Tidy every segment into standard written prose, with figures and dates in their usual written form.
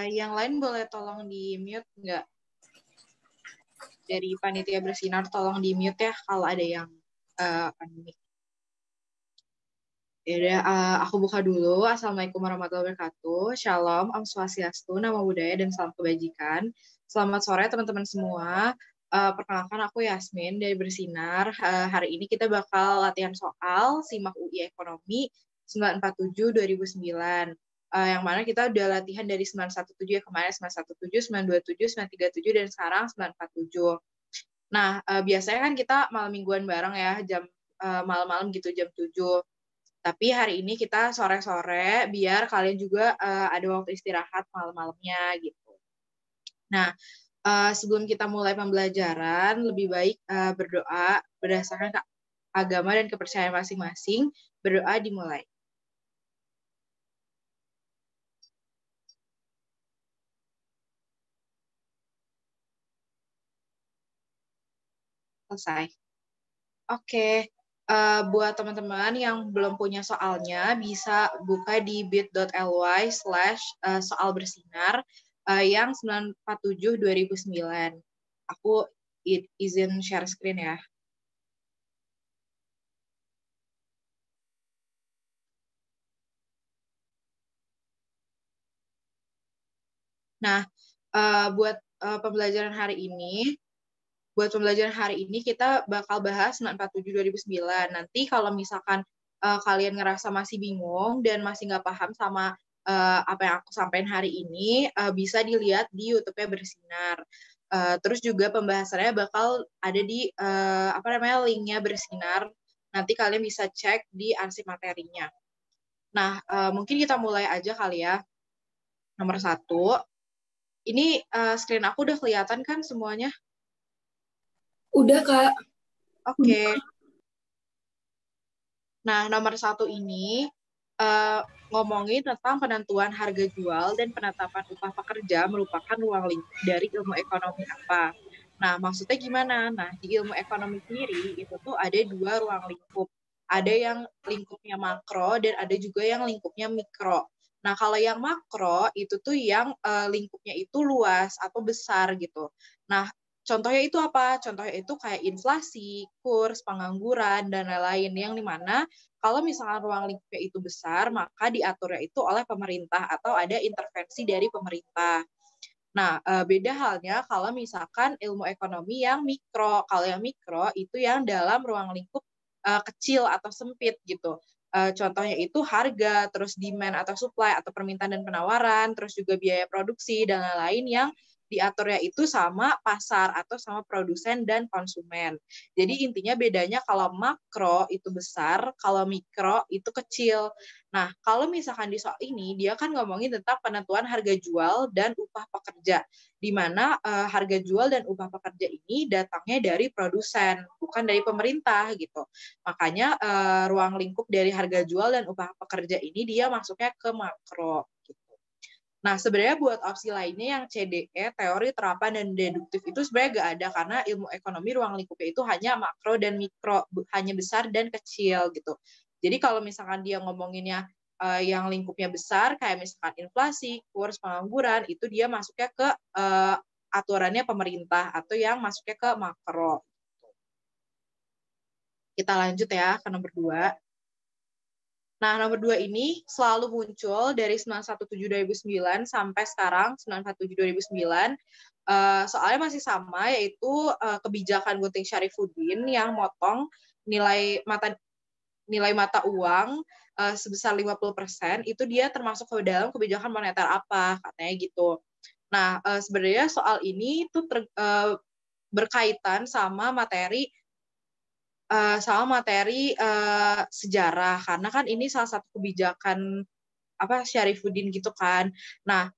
Yang lain boleh tolong di-mute nggak? Dari panitia bersinar tolong di-mute ya kalau ada yang panik. Ya, aku buka dulu. Assalamualaikum warahmatullahi wabarakatuh. Shalom, Om Swastiastu, Namo Buddhaya, dan salam kebajikan. Selamat sore teman-teman semua. Perkenalkan aku Yasmin dari Bersinar. Hari ini kita bakal latihan soal SIMAK UI Ekonomi 947-2009. Yang mana kita udah latihan dari 917 ya, kemarin 917, 927, 937, dan sekarang 947. Nah, biasanya kan kita malam mingguan bareng ya, jam malam-malam gitu, jam 7. Tapi hari ini kita sore-sore biar kalian juga ada waktu istirahat malam-malamnya gitu. Nah, sebelum kita mulai pembelajaran, lebih baik berdoa berdasarkan agama dan kepercayaan masing-masing. Berdoa dimulai. Selesai. Oke. Buat teman-teman yang belum punya soalnya, bisa buka di bit.ly/soal bersinar yang 947-2009. Aku izin share screen ya. Nah, buat pembelajaran hari ini kita bakal bahas 947-2009. Nanti kalau misalkan kalian ngerasa masih bingung dan masih nggak paham sama apa yang aku sampaikan hari ini, bisa dilihat di YouTube-nya Bersinar. Terus juga pembahasannya bakal ada di linknya Bersinar. Nanti kalian bisa cek di arsip materinya. Nah, mungkin kita mulai aja kali ya. Nomor 1. Ini screen aku udah kelihatan kan semuanya? Udah, Kak. Oke. Nah, nomor 1 ini ngomongin tentang penentuan harga jual dan penetapan upah pekerja merupakan ruang lingkup dari ilmu ekonomi apa. Nah, maksudnya gimana? Nah, di ilmu ekonomi sendiri itu tuh ada 2 ruang lingkup. Ada yang lingkupnya makro dan ada juga yang lingkupnya mikro. Nah, kalau yang makro itu tuh yang lingkupnya itu luas atau besar gitu. Nah, contohnya itu apa? Contohnya itu kayak inflasi, kurs, pengangguran, dan lain-lain yang dimana kalau misalkan ruang lingkupnya itu besar, maka diaturnya itu oleh pemerintah atau ada intervensi dari pemerintah. Nah, beda halnya kalau misalkan ilmu ekonomi yang mikro. Kalau yang mikro itu yang dalam ruang lingkup kecil atau sempit gitu. Contohnya itu harga, terus demand atau supply atau permintaan dan penawaran, terus juga biaya produksi dan lain-lain yang diaturnya itu sama pasar atau sama produsen dan konsumen. Jadi intinya bedanya kalau makro itu besar, kalau mikro itu kecil. Nah, kalau misalkan di soal ini, dia kan ngomongin tentang penentuan harga jual dan upah pekerja, di mana harga jual dan upah pekerja ini datangnya dari produsen, bukan dari pemerintah gitu. Makanya ruang lingkup dari harga jual dan upah pekerja ini dia masuknya ke makro. Nah, sebenarnya buat opsi lainnya yang CDE, teori, terapan, dan deduktif itu sebenarnya nggak ada karena ilmu ekonomi ruang lingkupnya itu hanya makro dan mikro, hanya besar dan kecil gitu. Jadi kalau misalkan dia ngomonginnya yang lingkupnya besar, kayak misalkan inflasi, kurs, pengangguran, itu dia masuknya ke aturannya pemerintah atau yang masuknya ke makro. Kita lanjut ya ke nomor 2. Nah, nomor 2 ini selalu muncul dari 917-2009 sampai sekarang 947-2009. Soalnya masih sama, yaitu kebijakan Gunting Syarifuddin yang motong nilai mata uang sebesar 50%, itu dia termasuk ke dalam kebijakan moneter apa, katanya gitu. Nah, sebenarnya soal ini tuh berkaitan sama materi sejarah, karena kan ini salah satu kebijakan Syarifuddin gitu kan. Nah,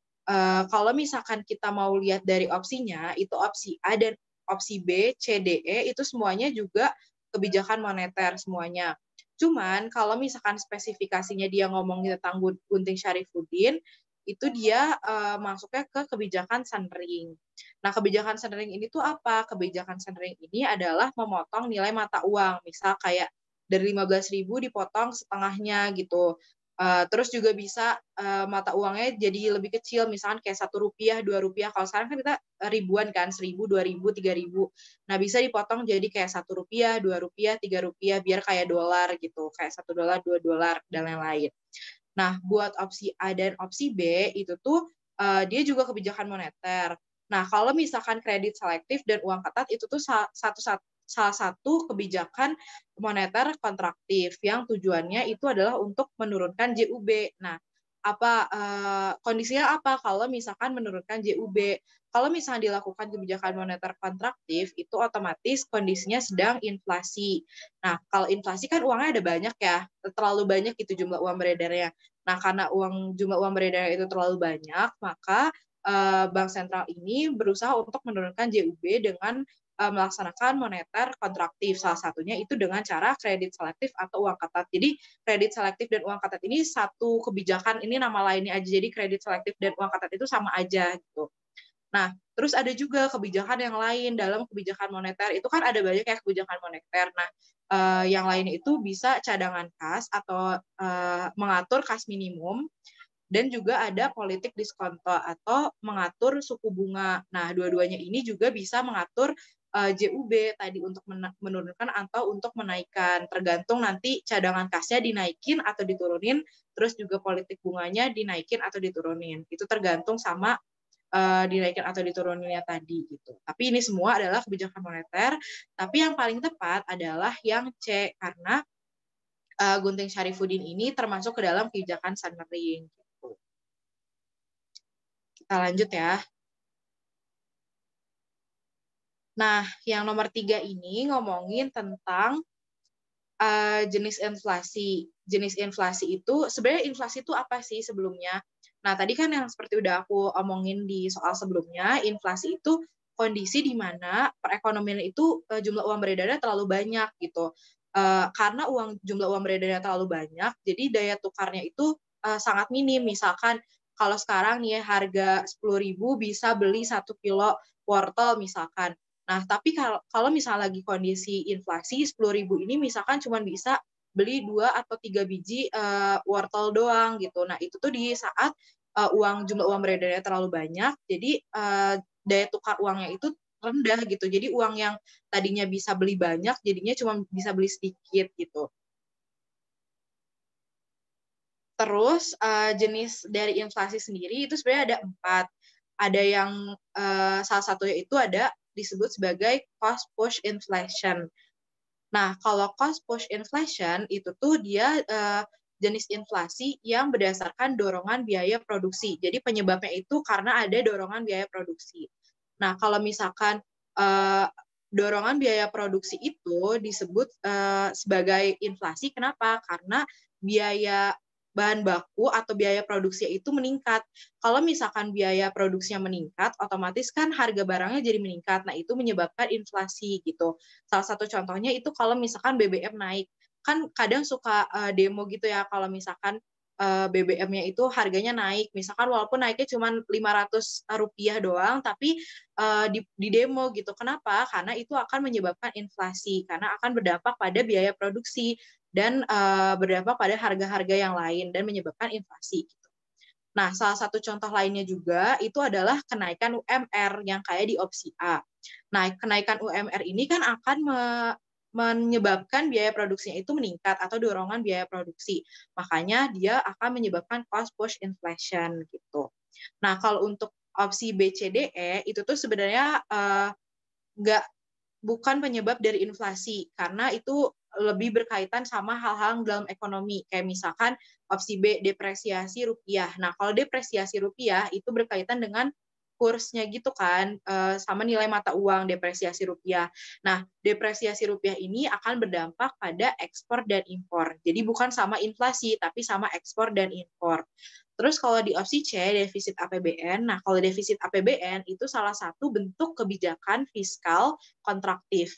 kalau misalkan kita mau lihat dari opsinya, itu opsi A dan opsi B, C, D, E itu semuanya juga kebijakan moneter semuanya. Cuman kalau misalkan spesifikasinya dia ngomongin tentang Gunting Syarifuddin, itu dia masuknya ke kebijakan Sunring. Nah, kebijakan Sunring ini tuh apa? Kebijakan Sunring ini adalah memotong nilai mata uang. Misal kayak dari 15.000 dipotong setengahnya gitu. Terus juga bisa mata uangnya jadi lebih kecil, misalkan kayak Rp1, Rp2. Kalau sekarang kan kita ribuan kan, 1.000, 2.000, 3.000. Nah, bisa dipotong jadi kayak Rp1, Rp2, Rp3, biar kayak dolar gitu, kayak $1, $2, dan lain-lain. Nah, buat opsi A dan opsi B itu tuh dia juga kebijakan moneter. Nah, kalau misalkan kredit selektif dan uang ketat itu tuh salah satu kebijakan moneter kontraktif yang tujuannya itu adalah untuk menurunkan JUB. Nah, kondisinya apa kalau misalkan menurunkan JUB? Kalau misalnya dilakukan kebijakan moneter kontraktif, itu otomatis kondisinya sedang inflasi. Nah, kalau inflasi kan uangnya ada banyak ya, terlalu banyak itu jumlah uang beredarnya. Nah, karena jumlah uang beredar itu terlalu banyak, maka Bank Sentral ini berusaha untuk menurunkan JUB dengan melaksanakan moneter kontraktif. Salah satunya itu dengan cara kredit selektif atau uang ketat. Jadi kredit selektif dan uang ketat ini satu kebijakan, ini nama lainnya aja. Jadi kredit selektif dan uang ketat itu sama aja gitu. Nah, terus ada juga kebijakan yang lain dalam kebijakan moneter. Itu kan ada banyak ya kebijakan moneter. Nah, yang lainnya itu bisa cadangan kas atau mengatur kas minimum, dan juga ada politik diskonto atau mengatur suku bunga. Nah, dua-duanya ini juga bisa mengatur JUB tadi untuk menurunkan atau untuk menaikkan, tergantung nanti cadangan kasnya dinaikin atau diturunin, terus juga politik bunganya dinaikin atau diturunin. Itu tergantung sama dinaikin atau dituruninnya tadi gitu. Tapi ini semua adalah kebijakan moneter, tapi yang paling tepat adalah yang C, karena Gunting Syarifuddin ini termasuk ke dalam kebijakan Sunring. Gitu. Kita lanjut ya. Nah, yang nomor 3 ini ngomongin tentang jenis inflasi. Jenis inflasi itu, sebenarnya inflasi itu apa sih sebelumnya? Nah, tadi kan yang seperti udah aku omongin di soal sebelumnya, inflasi itu kondisi di mana perekonomian itu jumlah uang beredarnya terlalu banyak gitu. Karena jumlah uang beredarnya terlalu banyak, jadi daya tukarnya itu sangat minim. Misalkan kalau sekarang nih harga 10.000 bisa beli 1 kilo wortel misalkan. Nah, tapi kalau misalnya lagi kondisi inflasi 10.000 ini misalkan cuma bisa beli 2 atau 3 biji wortel doang gitu. Nah, itu tuh di saat jumlah uang beredarnya terlalu banyak, jadi daya tukar uangnya itu rendah gitu. Jadi uang yang tadinya bisa beli banyak, jadinya cuma bisa beli sedikit gitu. Terus jenis dari inflasi sendiri itu sebenarnya ada 4. Ada yang salah satunya itu ada disebut sebagai cost push inflation. Nah, kalau cost push inflation itu tuh dia jenis inflasi yang berdasarkan dorongan biaya produksi. Jadi penyebabnya itu karena ada dorongan biaya produksi. Nah, kalau misalkan dorongan biaya produksi itu disebut sebagai inflasi, kenapa? Karena biaya bahan baku atau biaya produksinya itu meningkat. Kalau misalkan biaya produksinya meningkat, otomatis kan harga barangnya jadi meningkat. Nah, itu menyebabkan inflasi gitu. Salah satu contohnya itu kalau misalkan BBM naik. Kan kadang suka demo gitu ya kalau misalkan BBM-nya itu harganya naik. Misalkan walaupun naiknya cuma Rp500 doang, tapi di demo gitu. Kenapa? Karena itu akan menyebabkan inflasi, karena akan berdampak pada biaya produksi dan berdampak pada harga-harga yang lain dan menyebabkan inflasi. Gitu. Nah, salah satu contoh lainnya juga itu adalah kenaikan UMR yang kayak di opsi A. Nah, kenaikan UMR ini kan akan menyebabkan biaya produksinya itu meningkat atau dorongan biaya produksi. Makanya dia akan menyebabkan cost push inflation gitu. Nah, kalau untuk opsi B, C, D, E itu tuh sebenarnya bukan penyebab dari inflasi, karena itu lebih berkaitan sama hal-hal dalam ekonomi, kayak misalkan opsi B, depresiasi rupiah. Nah, kalau depresiasi rupiah itu berkaitan dengan kursnya gitu kan, sama nilai mata uang, depresiasi rupiah. Nah, depresiasi rupiah ini akan berdampak pada ekspor dan impor. Jadi bukan sama inflasi, tapi sama ekspor dan impor. Terus kalau di opsi C, defisit APBN. Nah, kalau defisit APBN itu salah satu bentuk kebijakan fiskal kontraktif.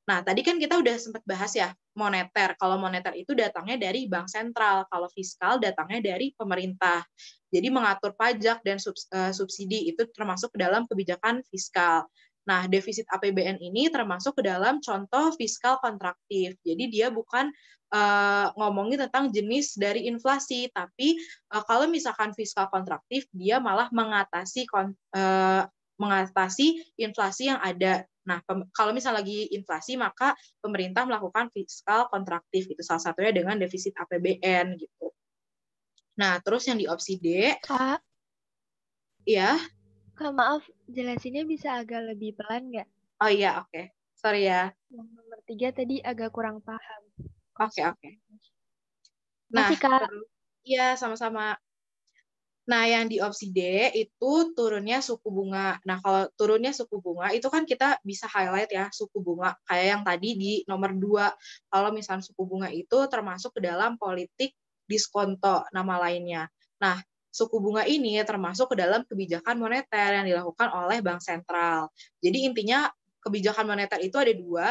Nah, tadi kan kita udah sempat bahas ya, moneter. Kalau moneter itu datangnya dari bank sentral, kalau fiskal datangnya dari pemerintah. Jadi mengatur pajak dan subsidi itu termasuk ke dalam kebijakan fiskal. Nah, defisit APBN ini termasuk ke dalam contoh fiskal kontraktif. Jadi dia bukan ngomongin tentang jenis dari inflasi, tapi kalau misalkan fiskal kontraktif, dia malah mengatasi inflasi yang ada. Nah, kalau misal lagi inflasi, maka pemerintah melakukan fiskal kontraktif. Itu salah satunya dengan defisit APBN gitu. Nah, terus yang di opsi D, Kak, ya. Kak maaf, jelasinnya bisa agak lebih pelan nggak? Oh iya, oke. Sorry ya. Yang nomor 3 tadi agak kurang paham. Oke. Nah, Masih Kak. terus, ya sama-sama. Nah, yang di opsi D itu turunnya suku bunga. Nah, kalau turunnya suku bunga itu kan kita bisa highlight ya suku bunga kayak yang tadi di nomor 2. Kalau misalnya suku bunga itu termasuk ke dalam politik diskonto nama lainnya. Nah, suku bunga ini termasuk ke dalam kebijakan moneter yang dilakukan oleh Bank Sentral. Jadi intinya kebijakan moneter itu ada dua,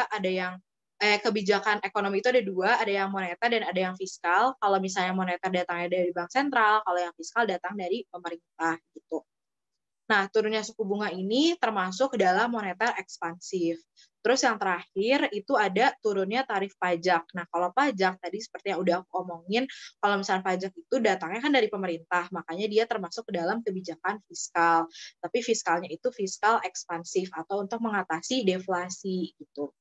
kebijakan ekonomi itu ada dua, ada yang moneter dan ada yang fiskal. Kalau misalnya moneter datangnya dari bank sentral, kalau yang fiskal datang dari pemerintah gitu. Nah, turunnya suku bunga ini termasuk ke dalam moneter ekspansif. Terus yang terakhir itu ada turunnya tarif pajak. Nah, kalau pajak tadi seperti yang udah aku omongin, kalau misalnya pajak itu datangnya kan dari pemerintah, makanya dia termasuk ke dalam kebijakan fiskal. Tapi fiskalnya itu fiskal ekspansif atau untuk mengatasi deflasi gitu.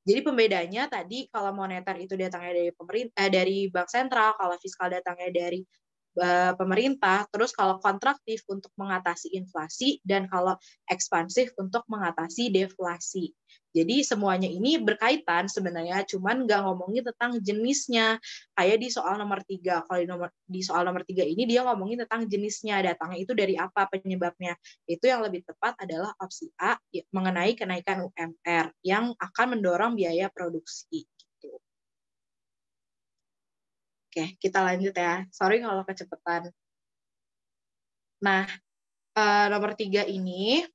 Jadi pembedanya tadi kalau moneter itu datangnya dari dari bank sentral, kalau fiskal datangnya dari pemerintah, terus kalau kontraktif untuk mengatasi inflasi dan kalau ekspansif untuk mengatasi deflasi. Jadi semuanya ini berkaitan sebenarnya, cuman nggak ngomongin tentang jenisnya. Kayak di soal nomor 3. Kalau di soal nomor 3 ini dia ngomongin tentang jenisnya, datangnya itu dari apa penyebabnya. Itu yang lebih tepat adalah opsi A, mengenai kenaikan UMR yang akan mendorong biaya produksi. Gitu. Oke, kita lanjut ya. Sorry kalau kecepatan. Nah, nomor 3 ini,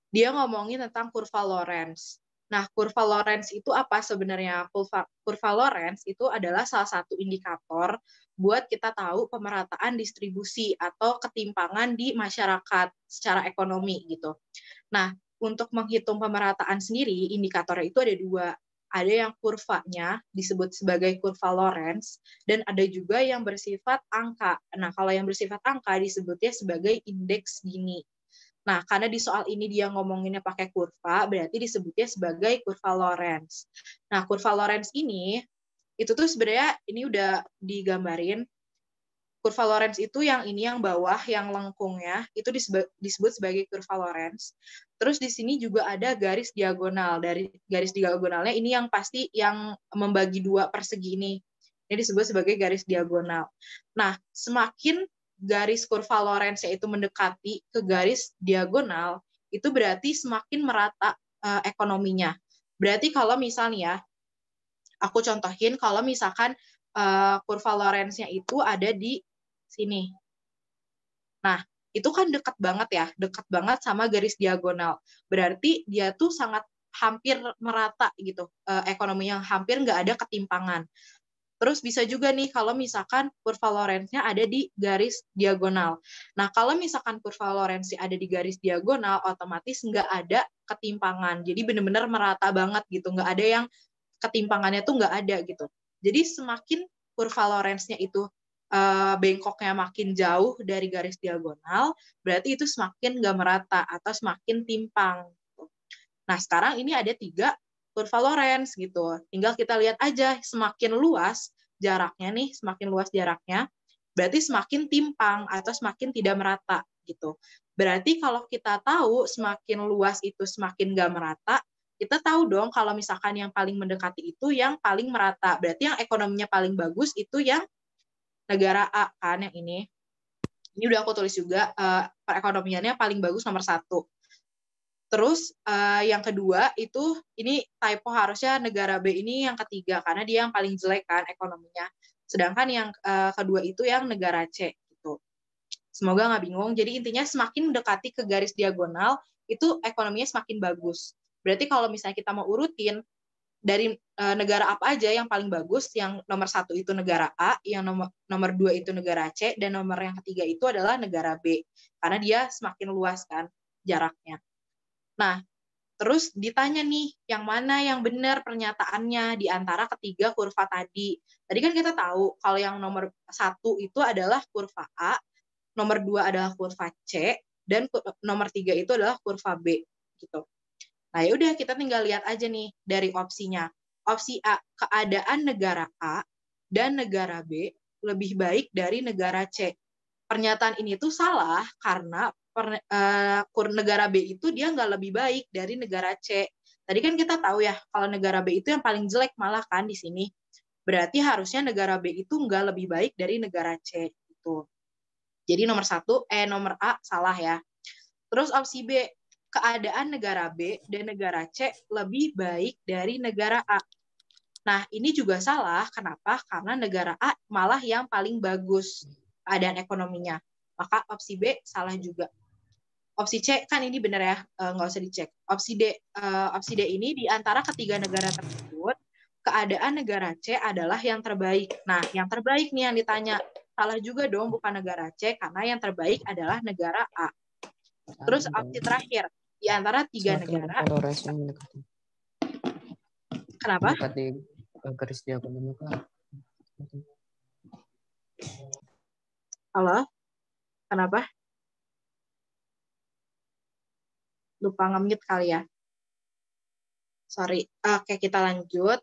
dia ngomongin tentang kurva Lorenz. Nah, kurva Lorenz itu apa sebenarnya? Kurva Lorenz itu adalah salah satu indikator buat kita tahu pemerataan distribusi atau ketimpangan di masyarakat secara ekonomi gitu. Nah, untuk menghitung pemerataan sendiri, indikatornya itu ada dua. Ada yang kurvanya disebut sebagai kurva Lorenz, dan ada juga yang bersifat angka. Nah, kalau yang bersifat angka disebutnya sebagai indeks Gini. Nah, karena di soal ini dia ngomonginnya pakai kurva, berarti disebutnya sebagai kurva Lorenz. Nah, kurva Lorenz ini, itu tuh sebenarnya ini udah digambarin. Kurva Lorenz itu yang ini yang bawah, yang lengkungnya, itu disebut sebagai kurva Lorenz. Terus di sini juga ada garis diagonal. Dari garis diagonalnya ini yang pasti yang membagi dua persegi ini. Ini disebut sebagai garis diagonal. Nah, semakin garis kurva Lorenz itu mendekati ke garis diagonal, itu berarti semakin merata ekonominya. Berarti kalau misalnya ya, aku contohin kalau misalkan kurva Lorenz-nya itu ada di sini. Nah, itu kan dekat banget ya, dekat banget sama garis diagonal. Berarti dia tuh sangat hampir merata gitu, ekonominya hampir nggak ada ketimpangan. Terus bisa juga nih kalau misalkan kurva Lorenz-nya ada di garis diagonal. Nah, kalau misalkan kurva Lorenz-nya ada di garis diagonal, otomatis nggak ada ketimpangan. Jadi benar-benar merata banget gitu, nggak ada yang ketimpangannya tuh nggak ada gitu. Jadi semakin kurva Lorenz-nya itu bengkoknya makin jauh dari garis diagonal, berarti itu semakin nggak merata atau semakin timpang. Nah, sekarang ini ada 3 kurva Lorenz gitu. Tinggal kita lihat aja, semakin luas jaraknya nih, semakin luas jaraknya, berarti semakin timpang atau semakin tidak merata gitu. Berarti kalau kita tahu semakin luas itu semakin nggak merata, kita tahu dong kalau misalkan yang paling mendekati itu yang paling merata. Berarti yang ekonominya paling bagus itu yang negara A kan, yang ini. Ini udah aku tulis juga, perekonomiannya paling bagus nomor 1. Terus yang kedua itu, ini typo, harusnya negara B ini yang ketiga, karena dia yang paling jelek kan ekonominya. Sedangkan yang kedua itu yang negara C gitu. Semoga nggak bingung. Jadi intinya semakin mendekati ke garis diagonal, itu ekonominya semakin bagus. Berarti kalau misalnya kita mau urutin, dari negara apa aja yang paling bagus, yang nomor 1 itu negara A, yang nomor 2 itu negara C, dan nomor yang ketiga itu adalah negara B. Karena dia semakin luas kan jaraknya. Nah, terus ditanya nih, yang mana yang benar pernyataannya di antara ketiga kurva tadi. Tadi kan kita tahu kalau yang nomor 1 itu adalah kurva A, nomor 2 adalah kurva C, dan nomor 3 itu adalah kurva B. Gitu. Nah, ya udah kita tinggal lihat aja nih dari opsinya. Opsi A, keadaan negara A dan negara B lebih baik dari negara C. Pernyataan ini tuh salah karena negara B itu dia nggak lebih baik dari negara C. Tadi kan kita tahu ya, kalau negara B itu yang paling jelek malah kan di sini. Berarti harusnya negara B itu nggak lebih baik dari negara C. Gitu. Jadi nomor A salah ya. Terus opsi B, keadaan negara B dan negara C lebih baik dari negara A. Nah, ini juga salah. Kenapa? Karena negara A malah yang paling bagus keadaan ekonominya. Maka opsi B salah juga. Opsi C kan ini benar ya, nggak usah dicek. Opsi D ini di antara ketiga negara tersebut, keadaan negara C adalah yang terbaik. Nah, yang terbaik nih yang ditanya. Salah juga dong, bukan negara C, karena yang terbaik adalah negara A. Terus opsi terakhir, di antara tiga negara. Kenapa? Dekat di garis diagonal kan. Halo? Kenapa? Lupa nge-mute kali ya. Sorry. Oke, kita lanjut.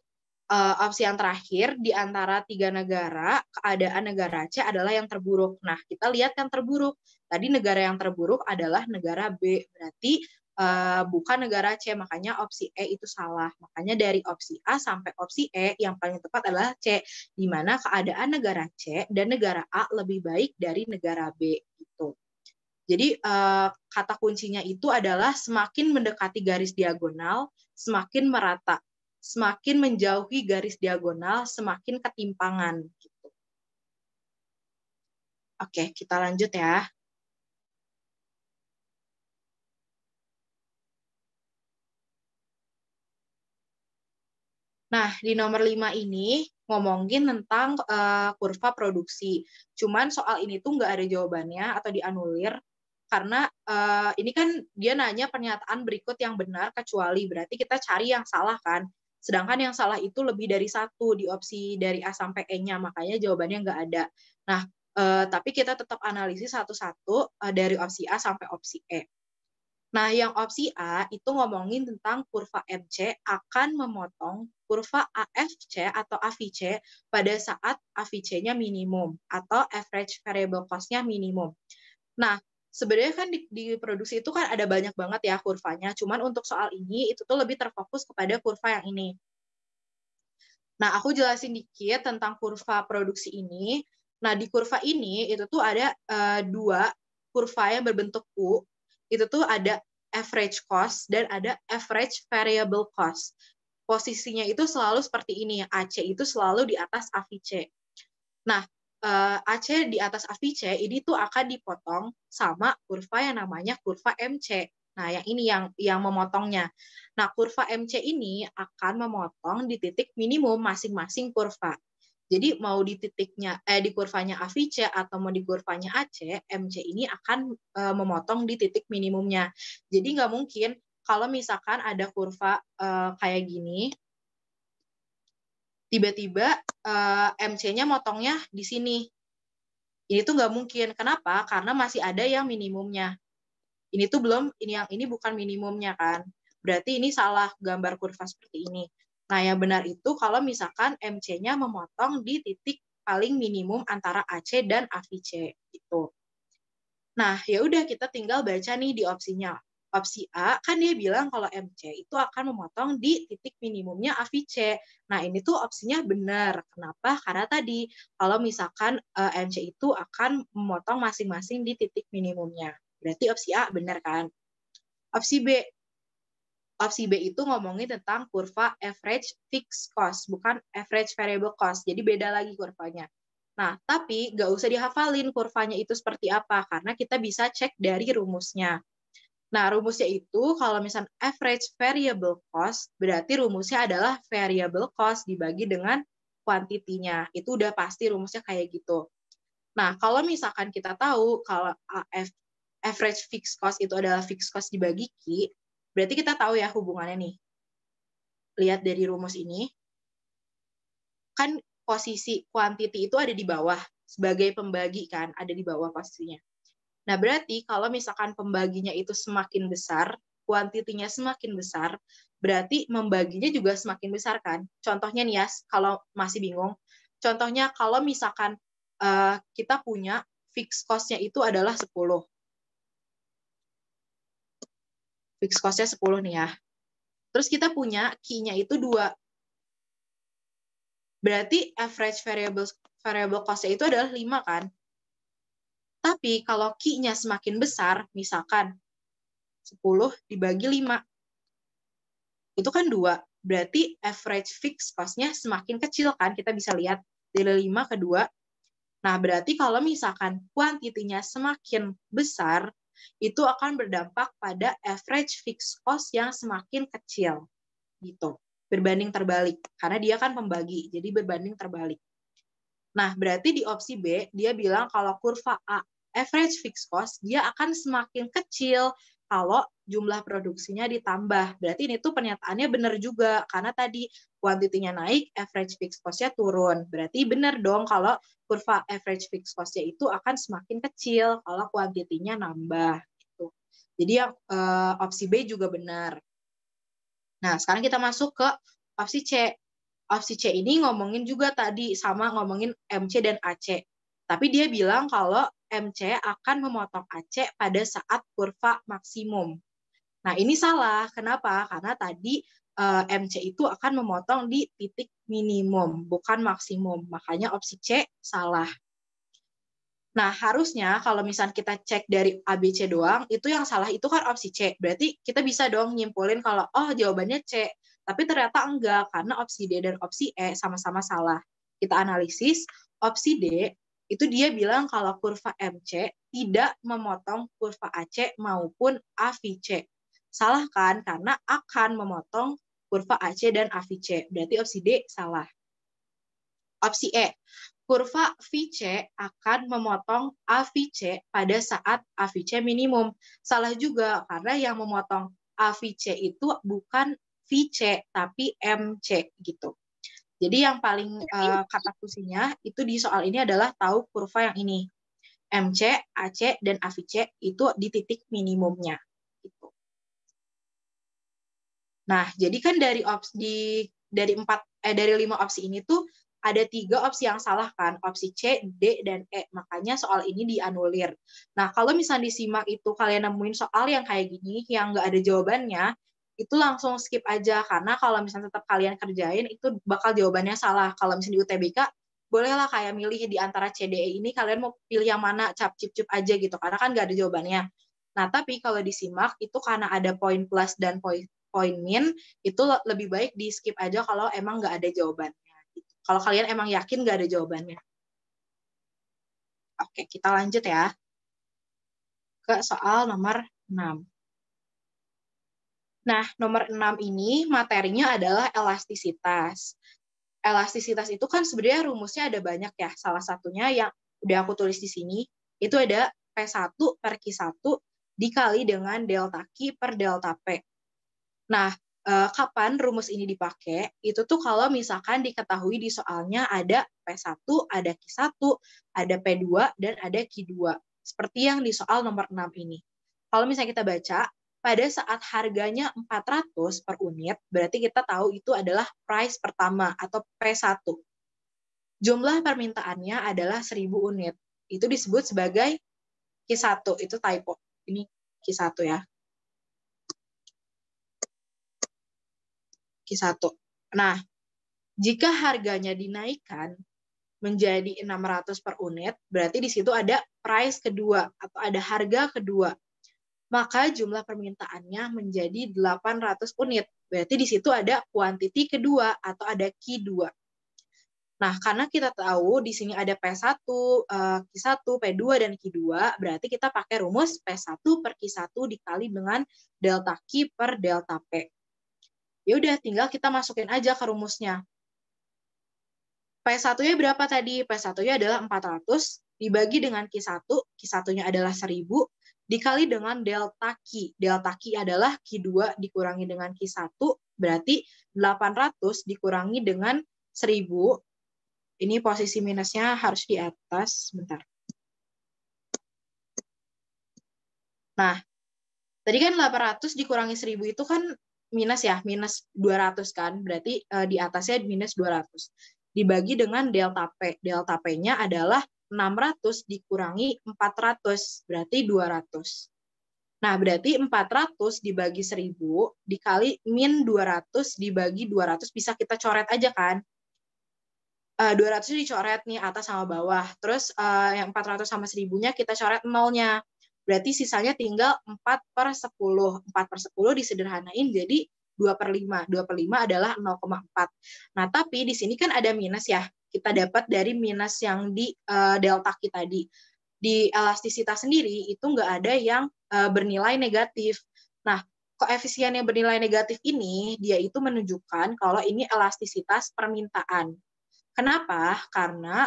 Opsi yang terakhir, di antara tiga negara, keadaan negara C adalah yang terburuk. Nah, kita lihat yang terburuk. Tadi negara yang terburuk adalah negara B. Berarti bukan negara C, makanya opsi E itu salah. Makanya dari opsi A sampai opsi E, yang paling tepat adalah C, di mana keadaan negara C dan negara A lebih baik dari negara B. Gitu. Jadi kata kuncinya itu adalah semakin mendekati garis diagonal, semakin merata. Semakin menjauhi garis diagonal, semakin ketimpangan. Gitu. Oke, kita lanjut ya. Nah, di nomor 5 ini ngomongin tentang kurva produksi. Cuman soal ini tuh nggak ada jawabannya atau dianulir, karena ini kan dia nanya pernyataan berikut yang benar kecuali, berarti kita cari yang salah kan. Sedangkan yang salah itu lebih dari satu di opsi dari A sampai E-nya, makanya jawabannya nggak ada. Nah, tapi kita tetap analisis satu-satu dari opsi A sampai opsi E. Nah, yang opsi A itu ngomongin tentang kurva MC akan memotong kurva AFC atau AVC pada saat AVC-nya minimum atau average variable cost-nya minimum. Nah, sebenarnya kan di produksi itu kan ada banyak banget ya kurvanya, cuman untuk soal ini itu tuh lebih terfokus kepada kurva yang ini. Nah, aku jelasin dikit tentang kurva produksi ini. Nah, di kurva ini itu tuh ada dua kurva yang berbentuk U. Itu tuh ada average cost dan ada average variable cost. Posisinya itu selalu seperti ini. AC itu selalu di atas AVC. Nah, AC di atas AVC ini tuh akan dipotong sama kurva yang namanya kurva MC. Nah, yang ini yang memotongnya. Nah, kurva MC ini akan memotong di titik minimum masing-masing kurva. Jadi mau di titiknya di kurvanya AVC atau mau di kurvanya AC, MC ini akan memotong di titik minimumnya. Jadi nggak mungkin kalau misalkan ada kurva kayak gini, tiba-tiba MC-nya motongnya di sini. Ini tuh nggak mungkin. Kenapa? Karena masih ada yang minimumnya. Ini tuh belum, ini bukan minimumnya kan. Berarti ini salah gambar kurva seperti ini. Nah, yang benar itu kalau misalkan MC-nya memotong di titik paling minimum antara AC dan AVC gitu. Nah, ya udah kita tinggal baca nih di opsinya. Opsi A kan dia bilang kalau MC itu akan memotong di titik minimumnya AVC. Nah, ini tuh opsinya benar. Kenapa? Karena tadi kalau misalkan MC itu akan memotong masing-masing di titik minimumnya. Berarti opsi A benar kan? Opsi B. Opsi B itu ngomongin tentang kurva average fixed cost, bukan average variable cost. Jadi beda lagi kurvanya. Nah, tapi nggak usah dihafalin kurvanya itu seperti apa, karena kita bisa cek dari rumusnya. Nah, rumusnya itu kalau misalnya average variable cost, berarti rumusnya adalah variable cost dibagi dengan kuantitinya. Itu udah pasti rumusnya kayak gitu. Nah, kalau misalkan kita tahu kalau average fixed cost itu adalah fixed cost dibagi Q, Berarti kita tahu ya hubungannya nih. Lihat dari rumus ini, kan posisi quantity itu ada di bawah, sebagai pembagi kan, ada di bawah posisinya. Nah, berarti kalau misalkan pembaginya itu semakin besar, kuantitinya semakin besar, berarti membaginya juga semakin besar kan? Contohnya nih ya, kalau masih bingung, contohnya kalau misalkan kita punya fixed cost-nya itu adalah 10. Fixed cost-nya 10 nih ya. Terus kita punya key-nya itu 2. Berarti average variable cost-nya itu adalah 5 kan? Tapi kalau key-nya semakin besar, misalkan 10 dibagi 5, itu kan 2. Berarti average fixed cost-nya semakin kecil kan? Kita bisa lihat dari 5 ke 2. Nah, berarti kalau misalkan kuantitinya semakin besar, itu akan berdampak pada average fixed cost yang semakin kecil. Gitu. Berbanding terbalik. Karena dia kan pembagi, jadi berbanding terbalik. Nah, berarti di opsi B, dia bilang kalau kurva A, average fixed cost, dia akan semakin kecil kalau jumlah produksinya ditambah. Berarti ini tuh pernyataannya benar juga, karena tadi kuantitinya naik, average fixed cost-nya turun. Berarti benar dong kalau kurva average fixed cost-nya itu akan semakin kecil kalau kuantitinya nambah. Gitu. Jadi yang opsi B juga benar. Nah, sekarang kita masuk ke opsi C. Opsi C ini ngomongin juga tadi, sama ngomongin MC dan AC. Tapi dia bilang kalau MC akan memotong AC pada saat kurva maksimum. Nah, ini salah. Kenapa? Karena tadi MC itu akan memotong di titik minimum, bukan maksimum. Makanya opsi C salah. Nah, harusnya kalau misalnya kita cek dari ABC doang, itu yang salah itu kan opsi C. Berarti kita bisa dong nyimpulin kalau, oh jawabannya C. Tapi ternyata enggak, karena opsi D dan opsi E sama-sama salah. Kita analisis, opsi D, itu dia bilang kalau kurva MC tidak memotong kurva AC maupun AVC. Salah kan? Karena akan memotong kurva AC dan AVC. Berarti opsi D salah. Opsi E, kurva VC akan memotong AVC pada saat AVC minimum. Salah juga, karena yang memotong AVC itu bukan VC, tapi MC gitu. Jadi yang paling kata kuncinya itu di soal ini adalah tahu kurva yang ini. MC, AC, dan AVC itu di titik minimumnya. Gitu. Nah, jadi kan dari 5 opsi ini tuh ada 3 opsi yang salah kan, opsi C, D, dan E. Makanya soal ini dianulir. Nah, kalau misalnya disimak itu kalian nemuin soal yang kayak gini, yang nggak ada jawabannya, itu langsung skip aja. Karena kalau misalnya tetap kalian kerjain, itu bakal jawabannya salah. Kalau misalnya di UTBK, bolehlah kayak milih di antara C, D, E ini, kalian mau pilih yang mana, cap-cip-cip aja gitu. Karena kan nggak ada jawabannya. Nah, tapi kalau disimak, itu karena ada poin plus dan poin min, itu lebih baik di skip aja kalau emang nggak ada jawabannya. Kalau kalian emang yakin nggak ada jawabannya. Oke, kita lanjut ya. Ke soal nomor 6. Nah, nomor 6 ini materinya adalah elastisitas. Elastisitas itu kan sebenarnya rumusnya ada banyak ya. Salah satunya yang udah aku tulis di sini, itu ada P1 per Q1 dikali dengan delta Q per delta P. Nah, kapan rumus ini dipakai? Itu tuh kalau misalkan diketahui di soalnya ada P1, ada Q1, ada P2, dan ada Q2. Seperti yang di soal nomor 6 ini. Kalau misalnya kita baca, pada saat harganya 400 per unit, berarti kita tahu itu adalah price pertama atau P1. Jumlah permintaannya adalah 1000 unit. Itu disebut sebagai Q1. Itu typo. Ini Q1 ya. Q1. Nah, jika harganya dinaikkan menjadi 600 per unit, berarti di situ ada price kedua atau ada harga kedua. Maka jumlah permintaannya menjadi 800 unit. Berarti di situ ada quantity kedua atau ada Q2. Nah, karena kita tahu di sini ada P1, Q1, P2, dan Q2, berarti kita pakai rumus P1 per Q1 dikali dengan delta Q per delta P. Ya udah, tinggal kita masukin aja ke rumusnya. P1-nya berapa tadi? P1-nya adalah 400, dibagi dengan Q1, Q1-nya adalah 1000, dikali dengan delta Q. Delta Q adalah Q2 dikurangi dengan Q1, berarti 800 dikurangi dengan 1000. Ini posisi minusnya harus di atas, bentar. Nah, tadi kan 800 dikurangi 1000 itu kan minus ya, minus 200 kan, berarti di atasnya minus 200. Dibagi dengan delta P. Delta P-nya adalah 600 dikurangi 400, berarti 200. Nah, berarti 400 dibagi 1000 dikali min 200 dibagi 200 bisa kita coret aja kan. 200 dicoret nih atas sama bawah. Terus yang 400 sama 1000-nya kita coret nolnya. Berarti sisanya tinggal 4/10. 4/10 disederhanain jadi 2/5. 2/5 adalah 0,4. Nah, tapi di sini kan ada minus ya. Kita dapat dari minus yang di delta kita tadi. Di elastisitas sendiri itu nggak ada yang bernilai negatif. Nah, koefisien yang bernilai negatif ini, dia itu menunjukkan kalau ini elastisitas permintaan. Kenapa? Karena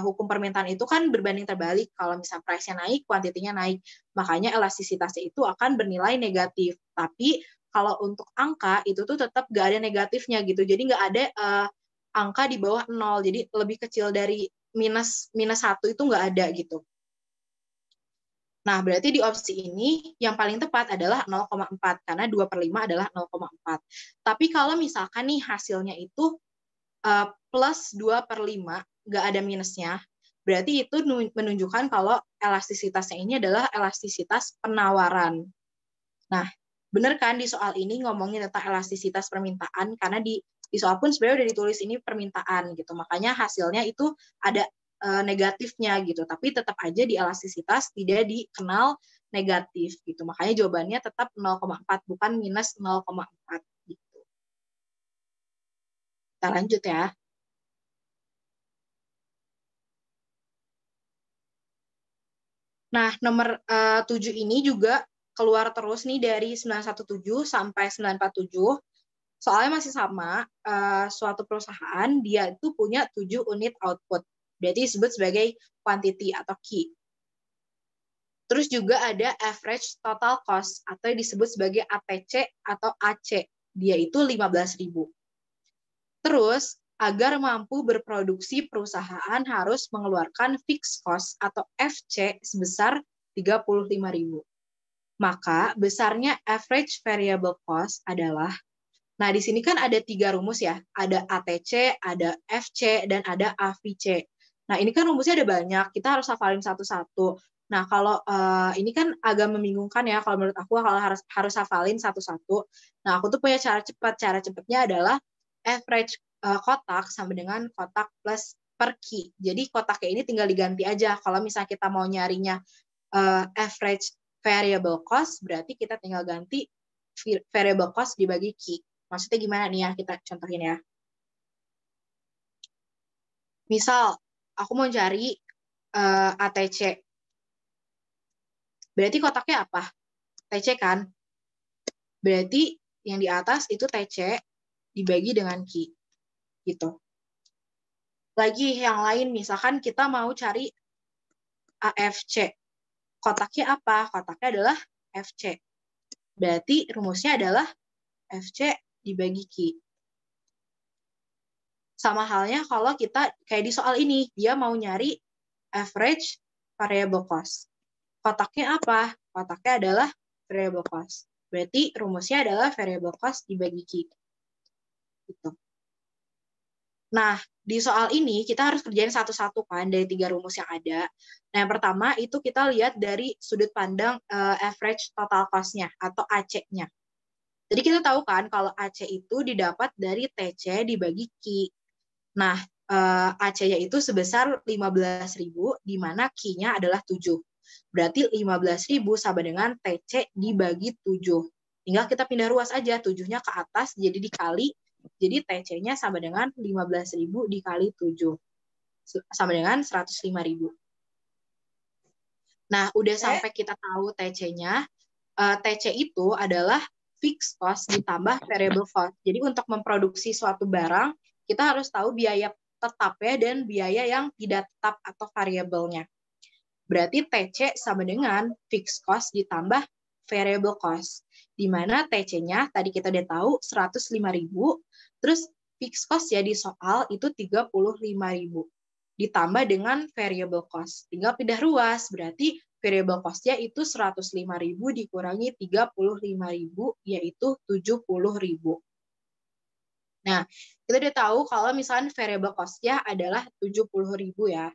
hukum permintaan itu kan berbanding terbalik. Kalau misalnya price-nya naik, kuantitinya naik. Makanya elastisitasnya itu akan bernilai negatif. Tapi kalau untuk angka, itu tuh tetap nggak ada negatifnya gitu. Jadi nggak ada angka di bawah 0. Jadi lebih kecil dari minus 1 itu nggak ada gitu. Nah, berarti di opsi ini yang paling tepat adalah 0,4. Karena 2/5 adalah 0,4. Tapi kalau misalkan nih hasilnya itu plus 2/5, nggak ada minusnya, berarti itu menunjukkan kalau elastisitasnya ini adalah elastisitas penawaran. Nah, benar kan di soal ini ngomongin tentang elastisitas permintaan, karena di soal pun sebenarnya udah ditulis ini permintaan gitu, makanya hasilnya itu ada negatifnya gitu, tapi tetap aja di elastisitas tidak dikenal negatif gitu, makanya jawabannya tetap 0,4 bukan minus 0,4. Kita lanjut ya. Nah, nomor 7 ini juga keluar terus nih dari 917 sampai 947. Soalnya masih sama, suatu perusahaan dia itu punya 7 unit output. Berarti disebut sebagai quantity atau key. Terus juga ada average total cost atau disebut sebagai ATC atau AC. Dia itu 15.000. Terus, agar mampu berproduksi, perusahaan harus mengeluarkan fixed cost atau FC sebesar 35.000. Maka, besarnya average variable cost adalah, nah di sini kan ada 3 rumus ya, ada ATC, ada FC, dan ada AVC. Nah ini kan rumusnya ada banyak, kita harus hafalin satu-satu. Nah kalau ini kan agak membingungkan ya, kalau menurut aku kalau harus hafalin satu-satu. Nah aku tuh punya cara cepat, cara cepatnya adalah average kotak sama dengan kotak plus per key. Jadi kotaknya ini tinggal diganti aja. Kalau misalnya kita mau nyarinya average variable cost, berarti kita tinggal ganti variable cost dibagi key. Maksudnya gimana nih ya, kita contohin ya. Misal, aku mau cari ATC. Berarti kotaknya apa? TC kan? Berarti yang di atas itu TC dibagi dengan key. Gitu. Lagi yang lain, misalkan kita mau cari AFC. Kotaknya apa? Kotaknya adalah FC. Berarti rumusnya adalah FC dibagi Q. Sama halnya kalau kita, kayak di soal ini, dia mau nyari average variable cost. Kotaknya apa? Kotaknya adalah variable cost. Berarti rumusnya adalah variable cost dibagi Q. Gitu. Nah, di soal ini kita harus kerjain satu-satu kan dari 3 rumus yang ada. Nah, yang pertama itu kita lihat dari sudut pandang average total cost-nya atau AC-nya. Jadi kita tahu kan kalau AC itu didapat dari TC dibagi Q. Nah, AC-nya itu sebesar 15.000 di mana Q-nya adalah 7. Berarti 15.000 sama dengan TC dibagi 7. Tinggal kita pindah ruas aja, 7-nya ke atas jadi dikali. Jadi TC-nya sama dengan 15.000 dikali 7. Sama dengan 105.000. Nah, udah sampai kita tahu TC-nya. TC itu adalah fixed cost ditambah variable cost. Jadi untuk memproduksi suatu barang, kita harus tahu biaya tetapnya dan biaya yang tidak tetap atau variabelnya. Berarti TC sama dengan fixed cost ditambah variable cost. Di mana TC-nya tadi kita udah tahu 105.000, terus fixed cost ya di soal itu 35.000. Ditambah dengan variable cost. Tinggal pindah ruas, berarti variable cost-nya itu 105.000 dikurangi 35.000, yaitu 70.000. Nah, kita udah tahu kalau misalnya variable cost-nya adalah 70.000 ya.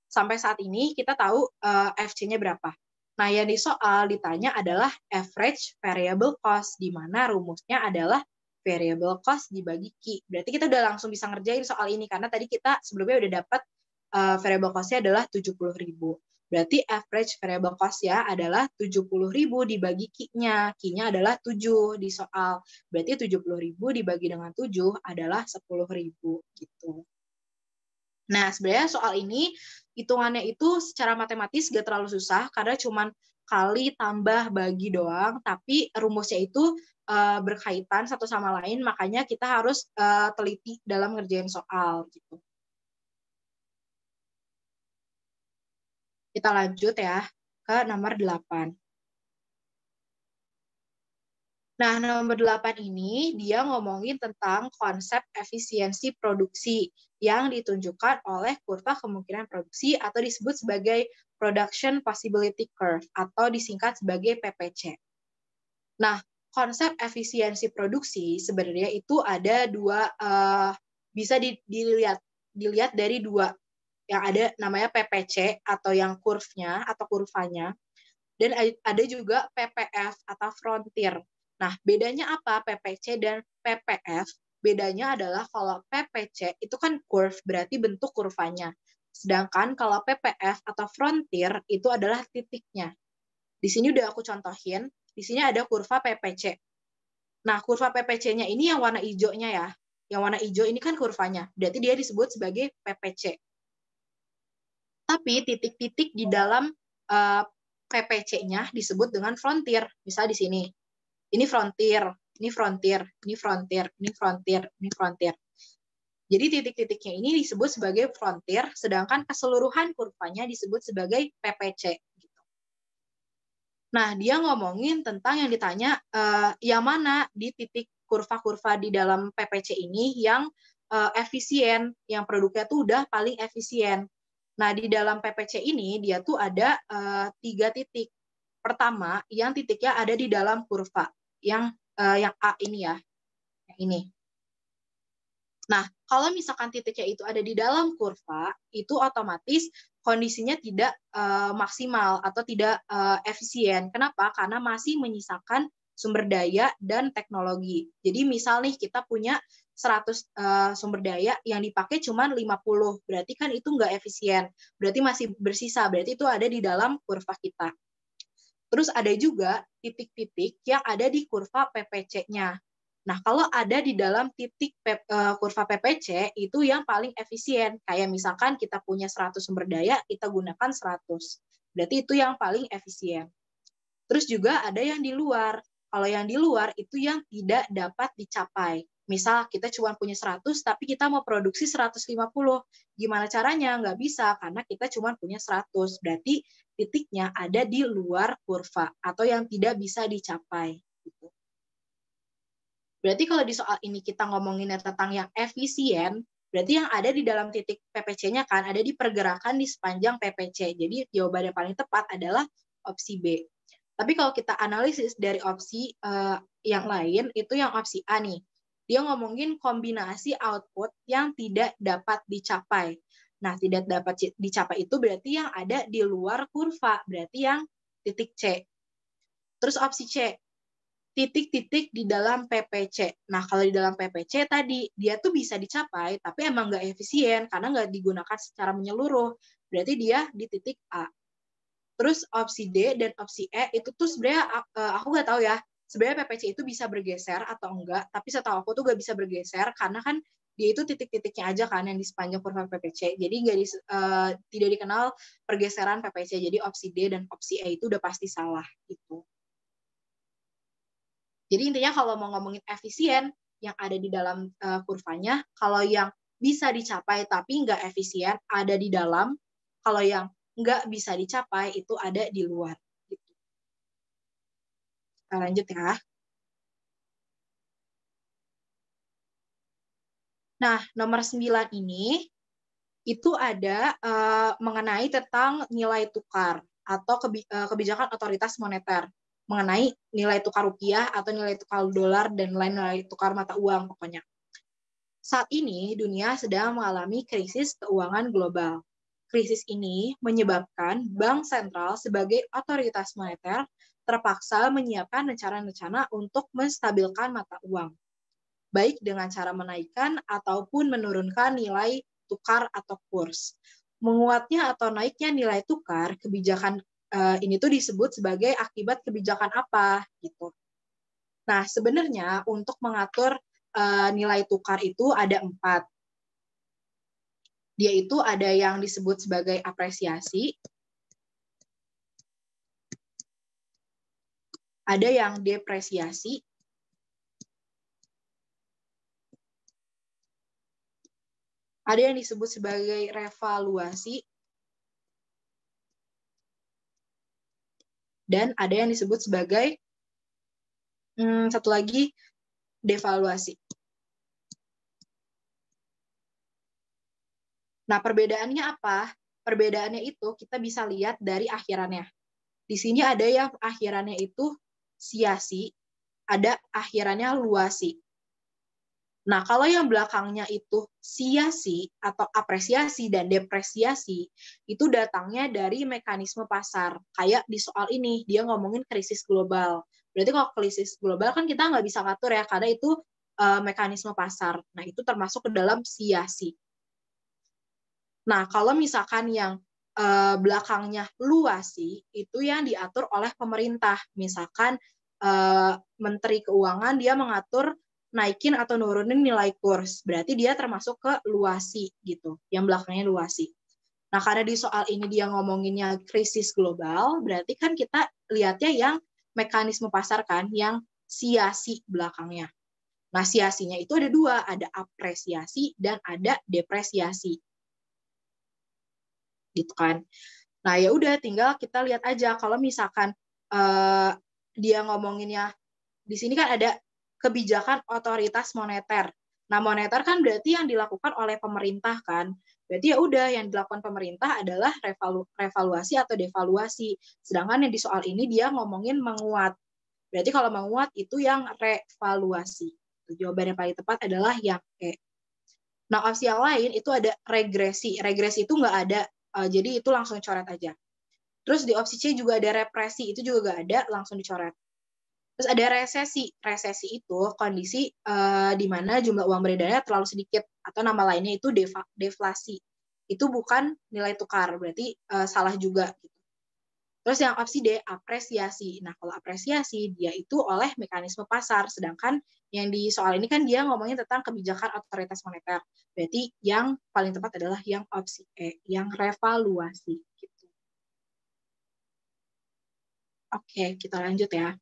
Sampai saat ini kita tahu FC-nya berapa. Nah, yang di soal ditanya adalah average variable cost, di mana rumusnya adalah variable cost dibagi Q. Berarti kita udah langsung bisa ngerjain soal ini, karena tadi kita sebelumnya udah dapat variable cost-nya adalah 70.000. Berarti average variable cost ya adalah 70.000 dibagi Q-nya. Q-nya adalah 7 di soal. Berarti 70.000 dibagi dengan 7 adalah 10.000 gitu. Nah, sebenarnya soal ini hitungannya itu secara matematis gak terlalu susah karena cuman kali tambah bagi doang, tapi rumusnya itu berkaitan satu sama lain, makanya kita harus teliti dalam ngerjain soal gitu. Kita lanjut ya ke nomor 8. Nah, nomor 8 ini dia ngomongin tentang konsep efisiensi produksi yang ditunjukkan oleh kurva kemungkinan produksi atau disebut sebagai Production Possibility Curve atau disingkat sebagai PPC. Nah, konsep efisiensi produksi sebenarnya itu ada dua, bisa dilihat dari dua, yang ada namanya PPC atau yang kurvanya atau kurvanya, dan ada juga PPF atau frontier. Nah, bedanya apa PPC dan PPF? Bedanya adalah kalau PPC itu kan curve, berarti bentuk kurvanya. Sedangkan kalau PPF atau frontier itu adalah titiknya. Di sini udah aku contohin, di sini ada kurva PPC. Nah, kurva PPC-nya ini yang warna hijaunya ya. Yang warna hijau ini kan kurvanya, berarti dia disebut sebagai PPC. Tapi titik-titik di dalam PPC-nya disebut dengan frontier. Misal di sini. Ini frontier, ini frontier, ini frontier, ini frontier, ini frontier. Jadi titik-titiknya ini disebut sebagai frontier, sedangkan keseluruhan kurvanya disebut sebagai PPC. Nah, dia ngomongin tentang yang ditanya, yang mana di titik kurva-kurva di dalam PPC ini yang efisien, yang produknya tuh udah paling efisien. Nah, di dalam PPC ini dia tuh ada 3 titik. Pertama, yang titiknya ada di dalam kurva. Yang A ini ya, yang ini. Nah, kalau misalkan titiknya itu ada di dalam kurva, itu otomatis kondisinya tidak maksimal atau tidak efisien. Kenapa? Karena masih menyisakan sumber daya dan teknologi. Jadi misal nih kita punya 100 sumber daya yang dipakai cuma 50, berarti kan itu nggak efisien. Berarti masih bersisa, berarti itu ada di dalam kurva kita. Terus ada juga titik-titik yang ada di kurva PPC-nya. Nah, kalau ada di dalam titik kurva PPC, itu yang paling efisien. Kayak misalkan kita punya 100 sumber daya, kita gunakan 100. Berarti itu yang paling efisien. Terus juga ada yang di luar. Kalau yang di luar itu yang tidak dapat dicapai. Misal kita cuma punya 100, tapi kita mau produksi 150. Gimana caranya? Nggak bisa, karena kita cuma punya 100. Berarti titiknya ada di luar kurva, atau yang tidak bisa dicapai. Berarti kalau di soal ini kita ngomongin tentang yang efisien, berarti yang ada di dalam titik PPC-nya kan ada di pergerakan di sepanjang PPC. Jadi jawaban yang paling tepat adalah opsi B. Tapi kalau kita analisis dari opsi yang lain, itu yang opsi A nih. Dia ngomongin kombinasi output yang tidak dapat dicapai. Nah, tidak dapat dicapai itu berarti yang ada di luar kurva, berarti yang titik C. Terus opsi C, titik-titik di dalam PPC. Nah, kalau di dalam PPC tadi, dia tuh bisa dicapai, tapi emang nggak efisien, karena nggak digunakan secara menyeluruh. Berarti dia di titik A. Terus opsi D dan opsi E, itu tuh sebenarnya aku nggak tahu ya, sebenarnya PPC itu bisa bergeser atau enggak, tapi setahu aku tuh nggak bisa bergeser, karena kan dia itu titik-titiknya aja kan yang di sepanjang kurva PPC. Jadi tidak dikenal pergeseran PPC. Jadi opsi D dan opsi E itu udah pasti salah gitu. Jadi intinya kalau mau ngomongin efisien yang ada di dalam kurvanya, kalau yang bisa dicapai tapi nggak efisien ada di dalam, kalau yang nggak bisa dicapai itu ada di luar. Gitu. Kita lanjut ya. Nah, nomor 9 ini itu ada mengenai tentang nilai tukar atau kebijakan otoritas moneter mengenai nilai tukar rupiah atau nilai tukar dolar dan lain nilai tukar mata uang pokoknya. Saat ini dunia sedang mengalami krisis keuangan global. Krisis ini menyebabkan bank sentral sebagai otoritas moneter terpaksa menyiapkan rencana-rencana untuk menstabilkan mata uang, baik dengan cara menaikkan ataupun menurunkan nilai tukar atau kurs. Menguatnya atau naiknya nilai tukar, kebijakan ini tuh disebut sebagai akibat kebijakan apa gitu. Nah, sebenarnya untuk mengatur nilai tukar itu ada 4. Dia itu ada yang disebut sebagai apresiasi, ada yang depresiasi, ada yang disebut sebagai revaluasi, dan ada yang disebut sebagai satu lagi devaluasi. Nah, perbedaannya apa? Perbedaannya itu kita bisa lihat dari akhirannya. Di sini ada yang akhirannya itu siasi, ada akhirannya luasi. Nah, kalau yang belakangnya itu siasi atau apresiasi dan depresiasi, itu datangnya dari mekanisme pasar. Kayak di soal ini, dia ngomongin krisis global. Berarti kalau krisis global kan kita nggak bisa ngatur ya, karena itu mekanisme pasar. Nah, itu termasuk ke dalam siasi. Nah, kalau misalkan yang belakangnya luasi, itu yang diatur oleh pemerintah. Misalkan Menteri Keuangan dia mengatur naikin atau nurunin nilai kurs. Berarti dia termasuk ke luasi gitu, yang belakangnya luasi. Nah, karena di soal ini dia ngomonginnya krisis global, berarti kan kita lihatnya yang mekanisme pasar kan, yang siasi belakangnya. Nah, siasinya itu ada 2, ada apresiasi dan ada depresiasi. Gitu kan. Nah, ya udah tinggal kita lihat aja kalau misalkan dia ngomonginnya di sini kan ada kebijakan otoritas moneter. Nah, moneter kan berarti yang dilakukan oleh pemerintah kan. Berarti ya udah yang dilakukan pemerintah adalah revaluasi atau devaluasi. Sedangkan yang di soal ini dia ngomongin menguat. Berarti kalau menguat itu yang revaluasi. Jawaban yang paling tepat adalah yang E. Nah, opsi yang lain itu ada regresi. Regresi itu nggak ada, jadi itu langsung coret aja. Terus di opsi C juga ada represi, itu juga nggak ada, langsung dicoret. Terus ada resesi. Resesi itu kondisi di mana jumlah uang beredarnya terlalu sedikit, atau nama lainnya itu deflasi. Itu bukan nilai tukar, berarti salah juga. Gitu. Terus yang opsi D, apresiasi. Nah, kalau apresiasi, dia itu oleh mekanisme pasar. Sedangkan yang di soal ini kan dia ngomongin tentang kebijakan otoritas moneter. Berarti yang paling tepat adalah yang opsi E, yang revaluasi. Gitu. Oke, kita lanjut ya.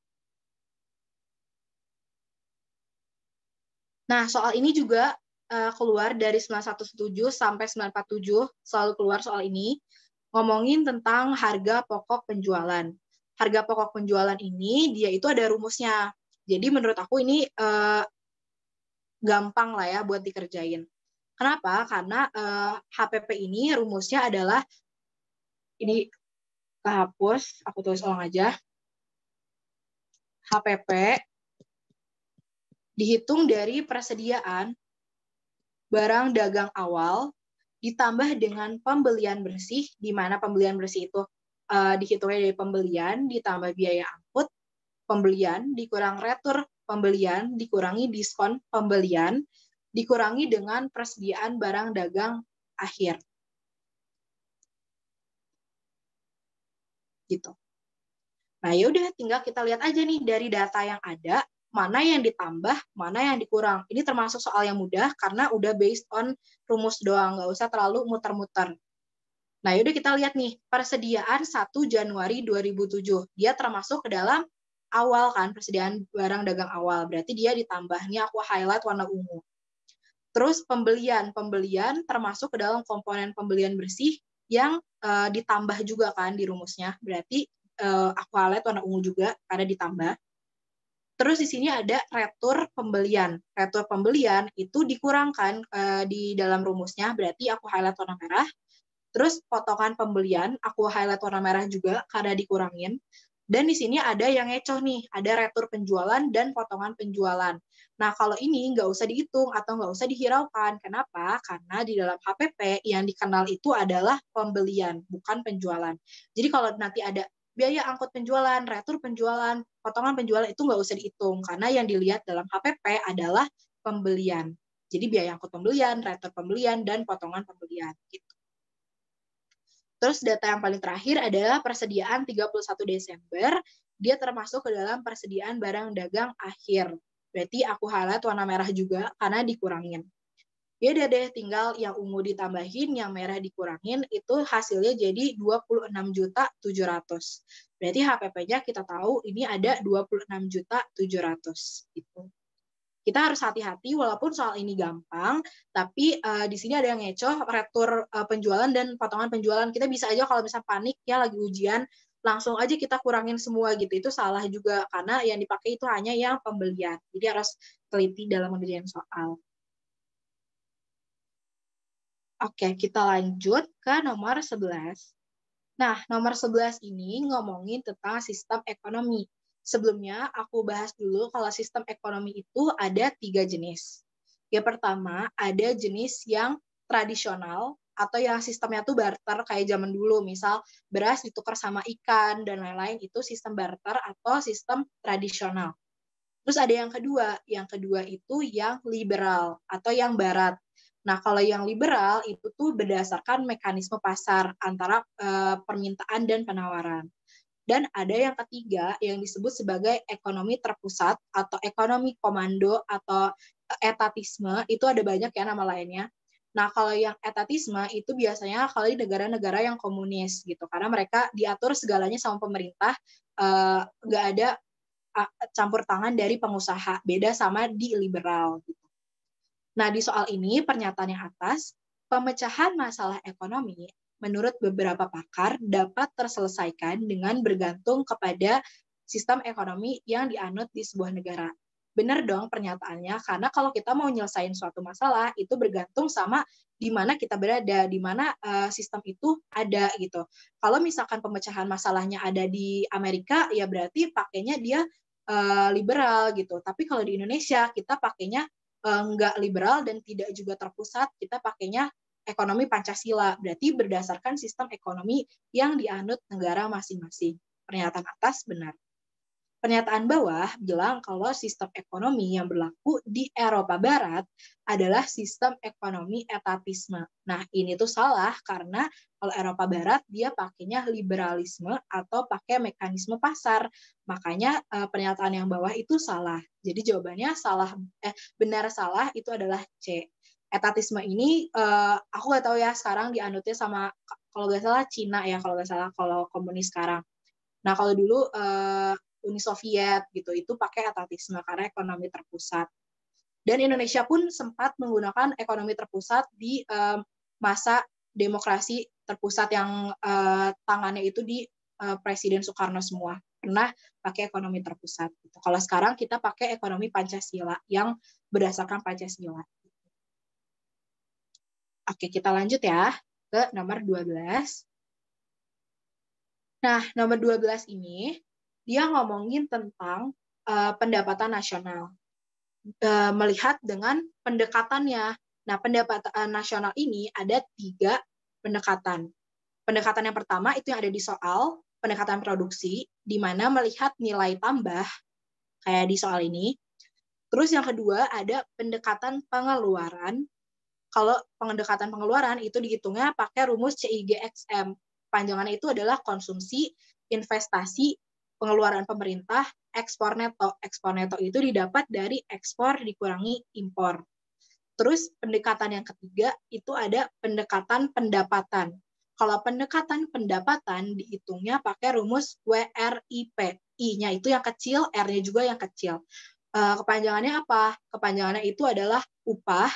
Nah, soal ini juga keluar dari 917 sampai 947, selalu keluar soal ini, ngomongin tentang harga pokok penjualan. Harga pokok penjualan ini, dia itu ada rumusnya. Jadi menurut aku ini gampang lah ya buat dikerjain. Kenapa? Karena HPP ini rumusnya adalah, ini kehapus, aku tulis ulang aja. HPP dihitung dari persediaan barang dagang awal ditambah dengan pembelian bersih, di mana pembelian bersih itu dihitungnya dari pembelian ditambah biaya angkut, pembelian dikurang retur pembelian, dikurangi diskon pembelian, dikurangi dengan persediaan barang dagang akhir. Gitu. Nah, ya udah tinggal kita lihat aja nih dari data yang ada, mana yang ditambah, mana yang dikurang. Ini termasuk soal yang mudah karena udah based on rumus doang, nggak usah terlalu muter-muter. Nah, yaudah kita lihat nih, persediaan 1 Januari 2007. Dia termasuk ke dalam awal kan, persediaan barang dagang awal. Berarti dia ditambah. Ini aku highlight warna ungu. Terus pembelian termasuk ke dalam komponen pembelian bersih, yang ditambah juga kan di rumusnya. Berarti aku highlight warna ungu juga karena ditambah. Terus di sini ada retur pembelian. Retur pembelian itu dikurangkan di dalam rumusnya, berarti aku highlight warna merah. Terus potongan pembelian, aku highlight warna merah juga karena dikurangin. Dan di sini ada yang ngecoh nih, ada retur penjualan dan potongan penjualan. Nah, kalau ini nggak usah dihitung atau nggak usah dihiraukan. Kenapa? Karena di dalam HPP yang dikenal itu adalah pembelian, bukan penjualan. Jadi kalau nanti ada biaya angkut penjualan, retur penjualan, potongan penjualan itu nggak usah dihitung. Karena yang dilihat dalam HPP adalah pembelian. Jadi biaya angkut pembelian, retur pembelian, dan potongan pembelian. Gitu. Terus data yang paling terakhir adalah persediaan 31 Desember. Dia termasuk ke dalam persediaan barang dagang akhir. Berarti aku highlight warna merah juga karena dikurangin. Ya udah deh, tinggal yang ungu ditambahin, yang merah dikurangin, itu hasilnya jadi 26.700.000. Berarti HPP-nya kita tahu ini ada 26.700.000 gitu. Kita harus hati-hati walaupun soal ini gampang, tapi di sini ada yang ngecoh retur penjualan dan potongan penjualan. Kita bisa aja kalau misalnya panik ya lagi ujian, langsung aja kita kurangin semua gitu. Itu salah juga karena yang dipakai itu hanya yang pembelian. Jadi harus teliti dalam mengerjakan soal. Oke, kita lanjut ke nomor 11. Nah, nomor 11 ini ngomongin tentang sistem ekonomi. Sebelumnya, aku bahas dulu kalau sistem ekonomi itu ada 3 jenis. Yang pertama, ada jenis yang tradisional, atau yang sistemnya tuh barter kayak zaman dulu, misal beras ditukar sama ikan, dan lain-lain, itu sistem barter atau sistem tradisional. Terus ada yang kedua itu yang liberal, atau yang barat. Nah, kalau yang liberal itu tuh berdasarkan mekanisme pasar antara permintaan dan penawaran. Dan ada yang ketiga yang disebut sebagai ekonomi terpusat atau ekonomi komando atau etatisme, itu ada banyak ya nama lainnya. Nah, kalau yang etatisme itu biasanya kalau di negara-negara yang komunis gitu, karena mereka diatur segalanya sama pemerintah, nggak ada campur tangan dari pengusaha, beda sama di liberal. Gitu. Nah, di soal ini, pernyataan yang atas, pemecahan masalah ekonomi menurut beberapa pakar dapat terselesaikan dengan bergantung kepada sistem ekonomi yang dianut di sebuah negara. Benar dong pernyataannya, karena kalau kita mau nyelesain suatu masalah, itu bergantung sama di mana kita berada, di mana sistem itu ada gitu. Kalau misalkan pemecahan masalahnya ada di Amerika, ya berarti pakainya dia liberal gitu. Tapi kalau di Indonesia, kita pakainya nggak liberal dan tidak juga terpusat, kita pakainya ekonomi Pancasila, berarti berdasarkan sistem ekonomi yang dianut negara masing-masing. Pernyataan atas benar. Pernyataan bawah bilang kalau sistem ekonomi yang berlaku di Eropa Barat adalah sistem ekonomi etatisme. Nah, ini tuh salah karena kalau Eropa Barat dia pakainya liberalisme atau pakai mekanisme pasar. Makanya pernyataan yang bawah itu salah. Jadi jawabannya benar salah itu adalah C. Etatisme ini aku nggak tahu ya sekarang dianutnya sama kalau nggak salah Cina ya kalau komunis sekarang. Nah, kalau dulu Uni Soviet gitu, itu pakai etatisme karena ekonomi terpusat. Dan Indonesia pun sempat menggunakan ekonomi terpusat di masa demokrasi terpusat yang tangannya itu di Presiden Soekarno semua. Pernah pakai ekonomi terpusat. Gitu. Kalau sekarang kita pakai ekonomi Pancasila yang berdasarkan Pancasila. Oke, kita lanjut ya ke nomor 12. Nah, nomor 12 ini dia ngomongin tentang pendapatan nasional. Melihat dengan pendekatannya. Nah, pendapatan nasional ini ada 3 pendekatan. Pendekatan yang pertama itu yang ada di soal, pendekatan produksi, di mana melihat nilai tambah, kayak di soal ini. Terus yang kedua ada pendekatan pengeluaran. Kalau pendekatan pengeluaran itu dihitungnya pakai rumus CIGXM. Panjangannya itu adalah konsumsi, investasi, pengeluaran pemerintah, ekspor neto. Ekspor neto itu didapat dari ekspor dikurangi impor. Terus pendekatan yang ketiga itu ada pendekatan pendapatan. Kalau pendekatan pendapatan dihitungnya pakai rumus WRIP. I-nya itu yang kecil, R-nya juga yang kecil. Kepanjangannya apa? Kepanjangannya itu adalah upah,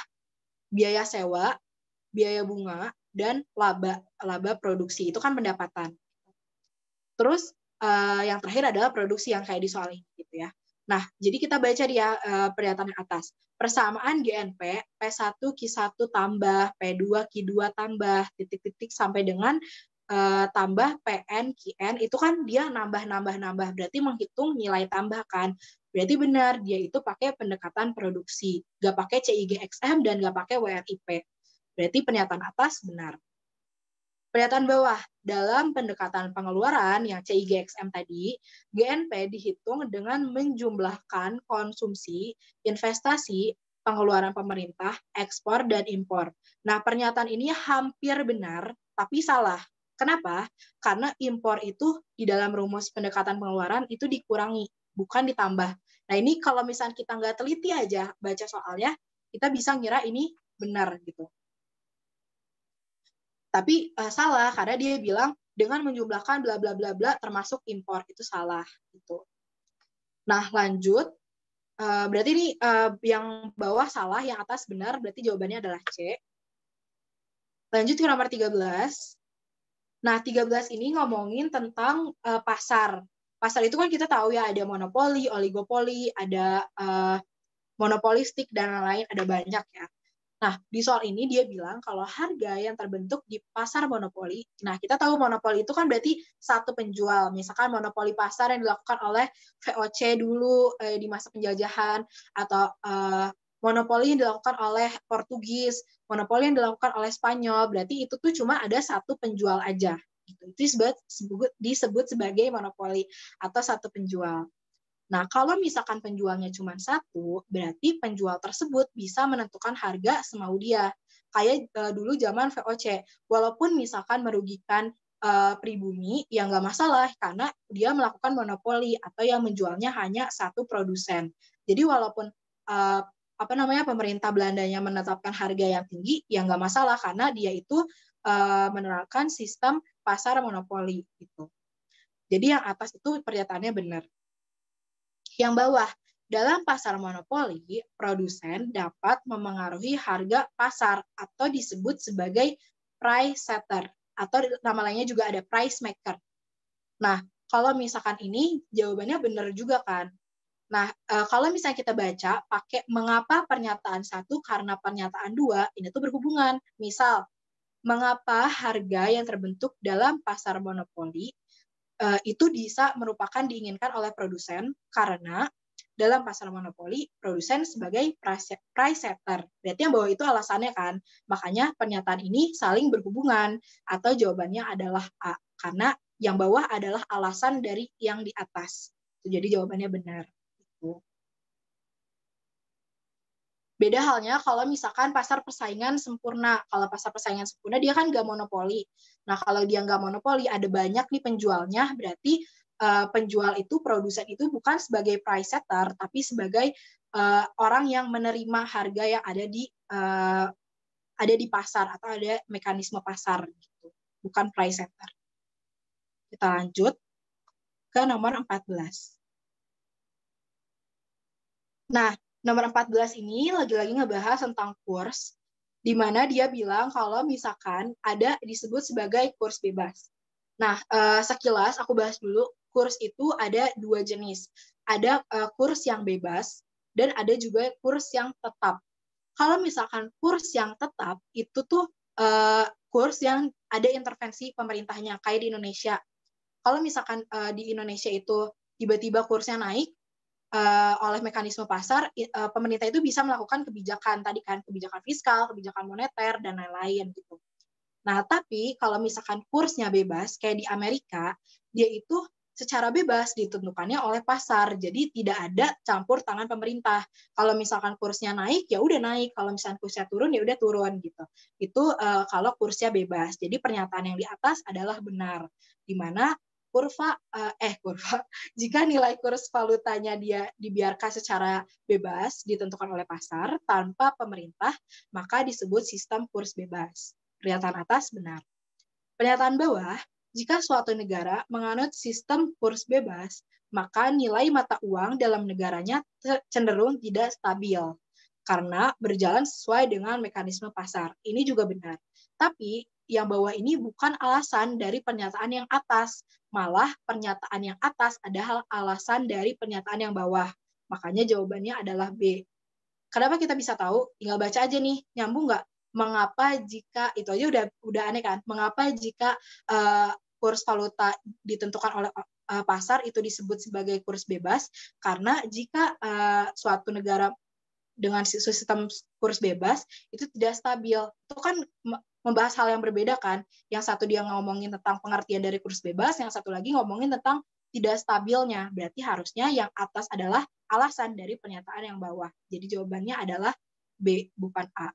biaya sewa, biaya bunga, dan laba produksi. Itu kan pendapatan. Terus yang terakhir adalah produksi yang kayak di soal ini gitu ya. Nah, jadi kita baca dia pernyataan yang atas. Persamaan GNP P1 Q1 tambah P2 Q2 tambah titik-titik sampai dengan tambah PN QN itu kan dia nambah berarti menghitung nilai tambah kan. Berarti benar dia itu pakai pendekatan produksi, nggak pakai CIGXM dan nggak pakai WRIP. Berarti pernyataan atas benar. Pernyataan bawah, dalam pendekatan pengeluaran yang CIGXM tadi, GNP dihitung dengan menjumlahkan konsumsi, investasi, pengeluaran pemerintah, ekspor, dan impor. Nah, pernyataan ini hampir benar, tapi salah. Kenapa? Karena impor itu di dalam rumus pendekatan pengeluaran itu dikurangi, bukan ditambah. Nah, ini kalau misalnya kita nggak teliti aja baca soalnya, kita bisa ngira ini benar gitu. Tapi salah karena dia bilang dengan menjumlahkan bla bla bla bla termasuk impor itu salah gitu. Nah, lanjut. Berarti ini yang bawah salah, yang atas benar, berarti jawabannya adalah C. Lanjut ke nomor 13. Nah, 13 ini ngomongin tentang pasar. Pasar itu kan kita tahu ya ada monopoli, oligopoli, ada monopolistik dan lain-lain, ada banyak ya. Nah, di soal ini dia bilang kalau harga yang terbentuk di pasar monopoli, nah kita tahu monopoli itu kan berarti satu penjual. Misalkan monopoli pasar yang dilakukan oleh VOC dulu di masa penjajahan, atau monopoli yang dilakukan oleh Portugis, monopoli yang dilakukan oleh Spanyol, berarti itu tuh cuma ada satu penjual aja. Gitu. Itu disebut sebagai monopoli atau satu penjual. Nah, kalau misalkan penjualnya cuma satu, berarti penjual tersebut bisa menentukan harga semau dia. Kayak dulu zaman VOC, walaupun misalkan merugikan pribumi, ya nggak masalah, karena dia melakukan monopoli atau yang menjualnya hanya satu produsen. Jadi walaupun pemerintah Belandanya menetapkan harga yang tinggi, ya nggak masalah, karena dia itu menerapkan sistem pasar monopoli. Gitu. Jadi yang atas itu pernyataannya benar. Yang bawah, dalam pasar monopoli, produsen dapat memengaruhi harga pasar atau disebut sebagai price setter, atau nama lainnya juga ada price maker. Nah, kalau misalkan ini jawabannya benar juga kan. Nah, kalau misalnya kita baca pakai mengapa pernyataan 1 karena pernyataan 2, ini tuh berhubungan. Misal, mengapa harga yang terbentuk dalam pasar monopoli itu bisa merupakan diinginkan oleh produsen karena dalam pasar monopoli produsen sebagai price setter. Berarti yang bawah itu alasannya kan. Makanya pernyataan ini saling berhubungan atau jawabannya adalah A karena yang bawah adalah alasan dari yang di atas. Jadi jawabannya benar. Beda halnya kalau misalkan pasar persaingan sempurna. Kalau pasar persaingan sempurna dia kan nggak monopoli. Nah, kalau dia nggak monopoli, ada banyak nih penjualnya, berarti penjual itu, produsen itu bukan sebagai price setter, tapi sebagai orang yang menerima harga yang ada di pasar atau ada mekanisme pasar gitu. Bukan price setter. Kita lanjut ke nomor 14. Nah, nomor 14 ini lagi-lagi ngebahas tentang kurs, di mana dia bilang kalau misalkan ada disebut sebagai kurs bebas. Nah, sekilas aku bahas dulu, kurs itu ada dua jenis. Ada kurs yang bebas, dan ada juga kurs yang tetap. Kalau misalkan kurs yang tetap, itu tuh kurs yang ada intervensi pemerintahnya, kayak di Indonesia. Kalau misalkan di Indonesia itu tiba-tiba kursnya naik, oleh mekanisme pasar, pemerintah itu bisa melakukan kebijakan tadi kan, kebijakan fiskal, kebijakan moneter, dan lain-lain gitu. Nah, tapi kalau misalkan kursnya bebas, kayak di Amerika, dia itu secara bebas ditentukannya oleh pasar, jadi tidak ada campur tangan pemerintah. Kalau misalkan kursnya naik, ya udah naik. Kalau misalkan kursnya turun, ya udah turun gitu. Itu kalau kursnya bebas. Jadi pernyataan yang di atas adalah benar, di mana kurva jika nilai kurs valutanya dia dibiarkan secara bebas ditentukan oleh pasar tanpa pemerintah, maka disebut sistem kurs bebas. Pernyataan atas benar. Pernyataan bawah, jika suatu negara menganut sistem kurs bebas, maka nilai mata uang dalam negaranya cenderung tidak stabil karena berjalan sesuai dengan mekanisme pasar. Ini juga benar. Tapi yang bawah ini bukan alasan dari pernyataan yang atas. Malah pernyataan yang atas adalah alasan dari pernyataan yang bawah. Makanya jawabannya adalah B. Kenapa kita bisa tahu? Tinggal baca aja nih, nyambung nggak? Mengapa jika, itu aja udah aneh kan? Mengapa jika kurs valuta ditentukan oleh pasar itu disebut sebagai kurs bebas? Karena jika suatu negara dengan sistem kurs bebas itu tidak stabil. Itu kan membahas hal yang berbeda kan. Yang satu dia ngomongin tentang pengertian dari kurs bebas, yang satu lagi ngomongin tentang tidak stabilnya. Berarti harusnya yang atas adalah alasan dari pernyataan yang bawah. Jadi jawabannya adalah B, bukan A.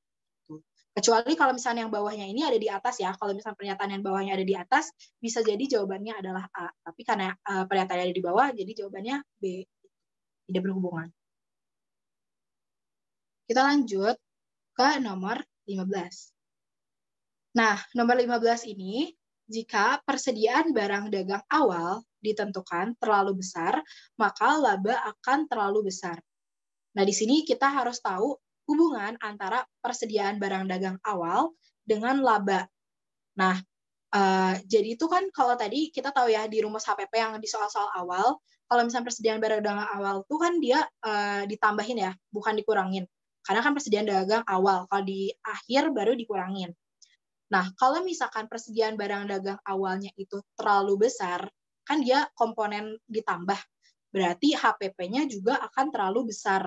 Kecuali kalau misalnya yang bawahnya ini ada di atas ya. Kalau misalnya pernyataan yang bawahnya ada di atas, bisa jadi jawabannya adalah A. Tapi karena pernyataan ada di bawah, jadi jawabannya B. Tidak berhubungan. Kita lanjut ke nomor 15. Nah, nomor 15 ini, jika persediaan barang dagang awal ditentukan terlalu besar, maka laba akan terlalu besar. Nah, di sini kita harus tahu hubungan antara persediaan barang dagang awal dengan laba. Nah, jadi itu kan kalau tadi kita tahu ya di rumus HPP yang di soal-soal awal, kalau misalnya persediaan barang dagang awal itu kan dia ditambahin ya, bukan dikurangin. Karena kan persediaan dagang awal, kalau di akhir baru dikurangin. Nah, kalau misalkan persediaan barang dagang awalnya itu terlalu besar, kan dia komponen ditambah. Berarti HPP-nya juga akan terlalu besar.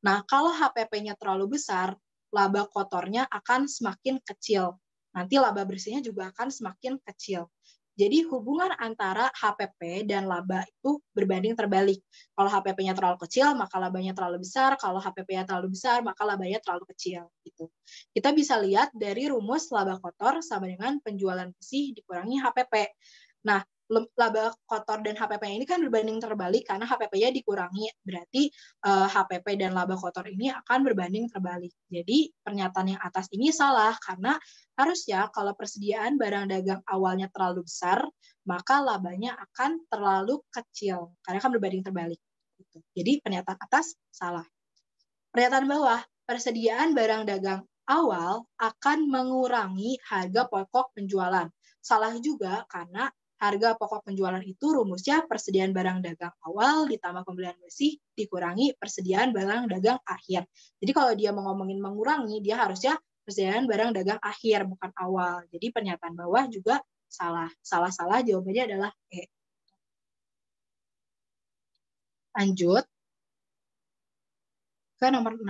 Nah, kalau HPP-nya terlalu besar, laba kotornya akan semakin kecil. Nanti laba bersihnya juga akan semakin kecil. Jadi hubungan antara HPP dan laba itu berbanding terbalik. Kalau HPP-nya terlalu kecil, maka labanya terlalu besar. Kalau HPP-nya terlalu besar, maka labanya terlalu kecil. Gitu. Kita bisa lihat dari rumus laba kotor sama dengan penjualan bersih dikurangi HPP. Nah, laba kotor dan HPP ini kan berbanding terbalik karena HPP-nya dikurangi. Berarti HPP dan laba kotor ini akan berbanding terbalik. Jadi pernyataan yang atas ini salah karena harusnya kalau persediaan barang dagang awalnya terlalu besar, maka labanya akan terlalu kecil karena kan berbanding terbalik. Jadi pernyataan atas salah. Pernyataan bawah, persediaan barang dagang awal akan mengurangi harga pokok penjualan. Salah juga karena harga pokok penjualan itu rumusnya persediaan barang dagang awal ditambah pembelian bersih dikurangi persediaan barang dagang akhir. Jadi kalau dia mau ngomongin mengurangi, dia harusnya persediaan barang dagang akhir, bukan awal. Jadi pernyataan bawah juga salah. Salah-salah jawabannya adalah E. Lanjut ke nomor 16.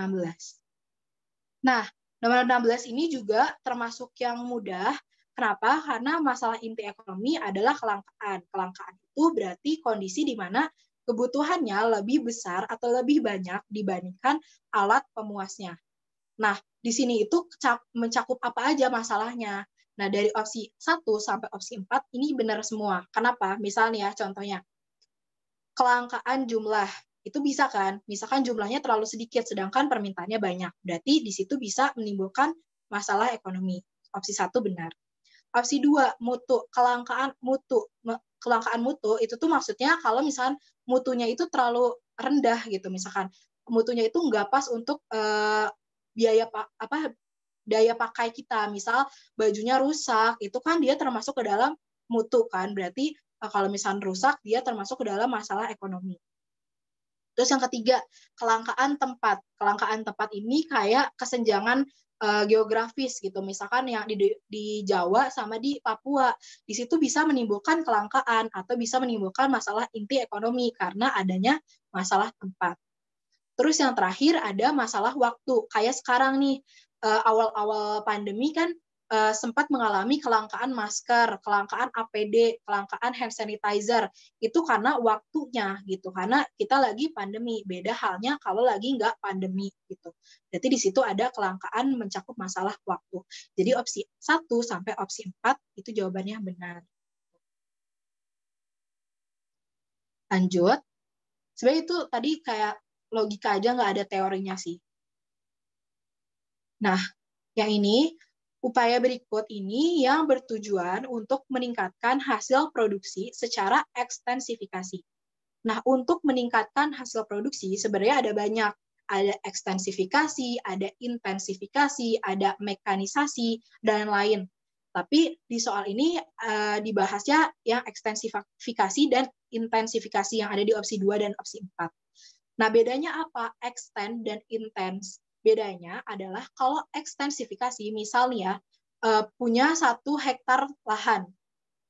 Nah, nomor 16 ini juga termasuk yang mudah. Kenapa? Karena masalah inti ekonomi adalah kelangkaan. Kelangkaan itu berarti kondisi di mana kebutuhannya lebih besar atau lebih banyak dibandingkan alat pemuasnya. Nah, di sini itu mencakup apa aja masalahnya. Nah, dari opsi 1 sampai opsi 4 ini benar semua. Kenapa? Misalnya contohnya, kelangkaan jumlah. Itu bisa kan? Misalkan jumlahnya terlalu sedikit, sedangkan permintaannya banyak. Berarti di situ bisa menimbulkan masalah ekonomi. Opsi 1 benar. Opsi 2, mutu. Kelangkaan mutu. Kelangkaan mutu itu tuh maksudnya kalau misalkan mutunya itu terlalu rendah gitu. Misalkan mutunya itu nggak pas untuk daya pakai kita. Misal bajunya rusak, itu kan dia termasuk ke dalam mutu kan. Berarti kalau misalkan rusak, dia termasuk ke dalam masalah ekonomi. Terus yang ketiga, kelangkaan tempat. Kelangkaan tempat ini kayak kesenjangan geografis gitu. Misalkan yang di Jawa sama di Papua. Di situ bisa menimbulkan kelangkaan atau bisa menimbulkan masalah inti ekonomi karena adanya masalah tempat. Terus yang terakhir ada masalah waktu. Kayak sekarang nih, awal-awal pandemi kan sempat mengalami kelangkaan masker, kelangkaan APD, kelangkaan hand sanitizer. Itu karena waktunya gitu, karena kita lagi pandemi. Beda halnya kalau lagi nggak pandemi gitu. Jadi di situ ada kelangkaan mencakup masalah waktu. Jadi opsi 1 sampai opsi 4 itu jawabannya benar. Lanjut. Sebenarnya itu tadi kayak logika aja, nggak ada teorinya sih. Nah, yang ini, upaya berikut ini yang bertujuan untuk meningkatkan hasil produksi secara ekstensifikasi. Nah, untuk meningkatkan hasil produksi sebenarnya ada banyak. Ada ekstensifikasi, ada intensifikasi, ada mekanisasi, dan lain. Tapi di soal ini dibahasnya yang ekstensifikasi dan intensifikasi yang ada di opsi 2 dan opsi 4. Nah, bedanya apa? Extend dan intense. Bedanya adalah kalau ekstensifikasi, misalnya punya 1 hektar lahan.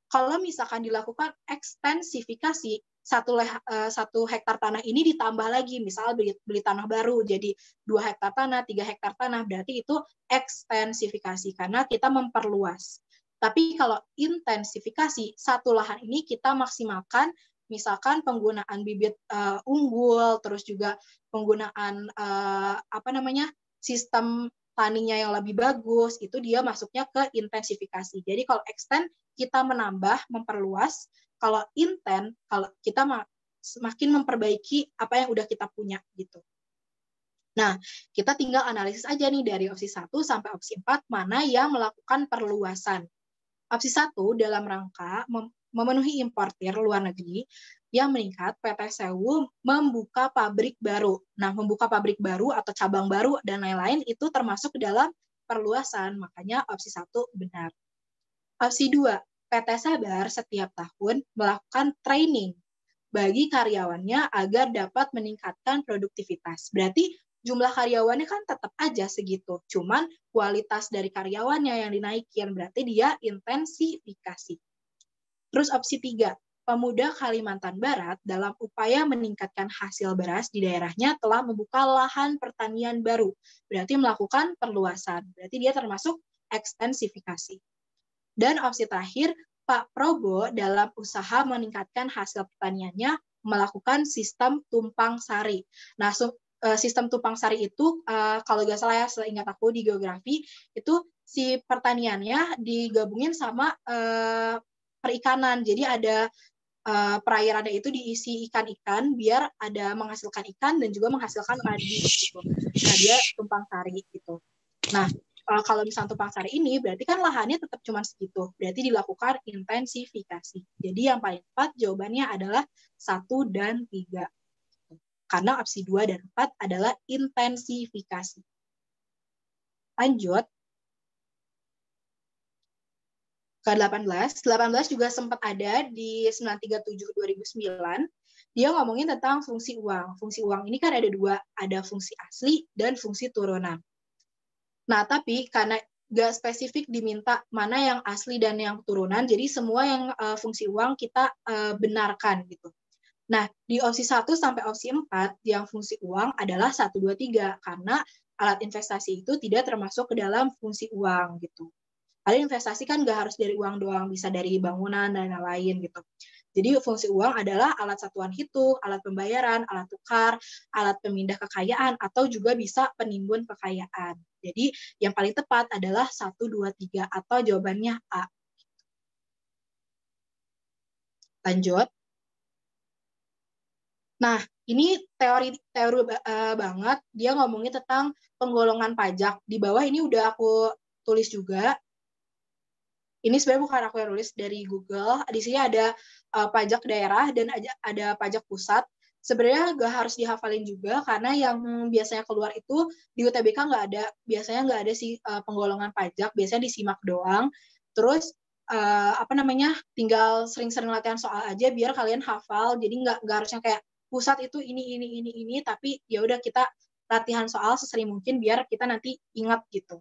Kalau misalkan dilakukan ekstensifikasi, 1 hektar tanah ini ditambah lagi, misal beli tanah baru, jadi 2 hektar tanah, 3 hektar tanah, berarti itu ekstensifikasi, karena kita memperluas. Tapi kalau intensifikasi, 1 lahan ini kita maksimalkan, misalkan penggunaan bibit unggul, terus juga penggunaan sistem taninya yang lebih bagus, itu dia masuknya ke intensifikasi. Jadi kalau extend, kita menambah, memperluas. Kalau intent, kalau kita semakin memperbaiki apa yang udah kita punya gitu. Nah, kita tinggal analisis aja nih dari opsi 1 sampai opsi 4 mana yang melakukan perluasan. Opsi 1 dalam rangka memenuhi importir luar negeri yang meningkat, PT Sewu membuka pabrik baru. Nah, membuka pabrik baru atau cabang baru dan lain-lain itu termasuk ke dalam perluasan, makanya opsi 1 benar. Opsi 2, PT Sabar setiap tahun melakukan training bagi karyawannya agar dapat meningkatkan produktivitas. Berarti jumlah karyawannya kan tetap aja segitu, cuman kualitas dari karyawannya yang dinaikin, berarti dia intensifikasi. Terus opsi 3, pemuda Kalimantan Barat dalam upaya meningkatkan hasil beras di daerahnya telah membuka lahan pertanian baru, berarti melakukan perluasan, berarti dia termasuk ekstensifikasi. Dan opsi terakhir, Pak Probo dalam usaha meningkatkan hasil pertaniannya melakukan sistem tumpang sari. Nah, sistem tumpang sari itu, kalau nggak salah ya, seingat aku di geografi, itu si pertaniannya digabungin sama perikanan. Jadi ada perairannya itu diisi ikan-ikan biar ada menghasilkan ikan dan juga menghasilkan padi. Gitu. Nah, dia tumpang sari gitu. Nah, kalau misalnya tumpang sari ini, berarti kan lahannya tetap cuma segitu. Berarti dilakukan intensifikasi. Jadi yang paling tepat jawabannya adalah 1 dan 3. Karena opsi 2 dan 4 adalah intensifikasi. Lanjut. Ke 18. 18 juga sempat ada di 937-2009. Dia ngomongin tentang fungsi uang. Fungsi uang ini kan ada 2. Ada fungsi asli dan fungsi turunan. Nah, tapi karena nggak spesifik diminta mana yang asli dan yang turunan, jadi semua yang fungsi uang kita benarkan gitu. Nah, di opsi 1 sampai opsi 4 yang fungsi uang adalah 1, 2, 3, karena alat investasi itu tidak termasuk ke dalam fungsi uang gitu. Ada investasi kan nggak harus dari uang doang, bisa dari bangunan dan lain-lain gitu. Jadi fungsi uang adalah alat satuan hitung, alat pembayaran, alat tukar, alat pemindah kekayaan, atau juga bisa penimbun kekayaan. Jadi yang paling tepat adalah 1, 2, 3, atau jawabannya A. Lanjut. Nah, ini teori banget. Dia ngomongin tentang penggolongan pajak. Di bawah ini udah aku tulis juga. Ini sebenarnya bukan aku yang nulis dari Google. Di sini ada pajak daerah dan ada pajak pusat. Sebenarnya nggak harus dihafalin juga, karena yang biasanya keluar itu di UTBK nggak ada. Biasanya nggak ada sih penggolongan pajak. Biasanya disimak doang. Terus tinggal sering-sering latihan soal aja biar kalian hafal. Jadi nggak harusnya kayak pusat itu ini. Tapi ya udah kita latihan soal sesering mungkin biar kita nanti ingat gitu.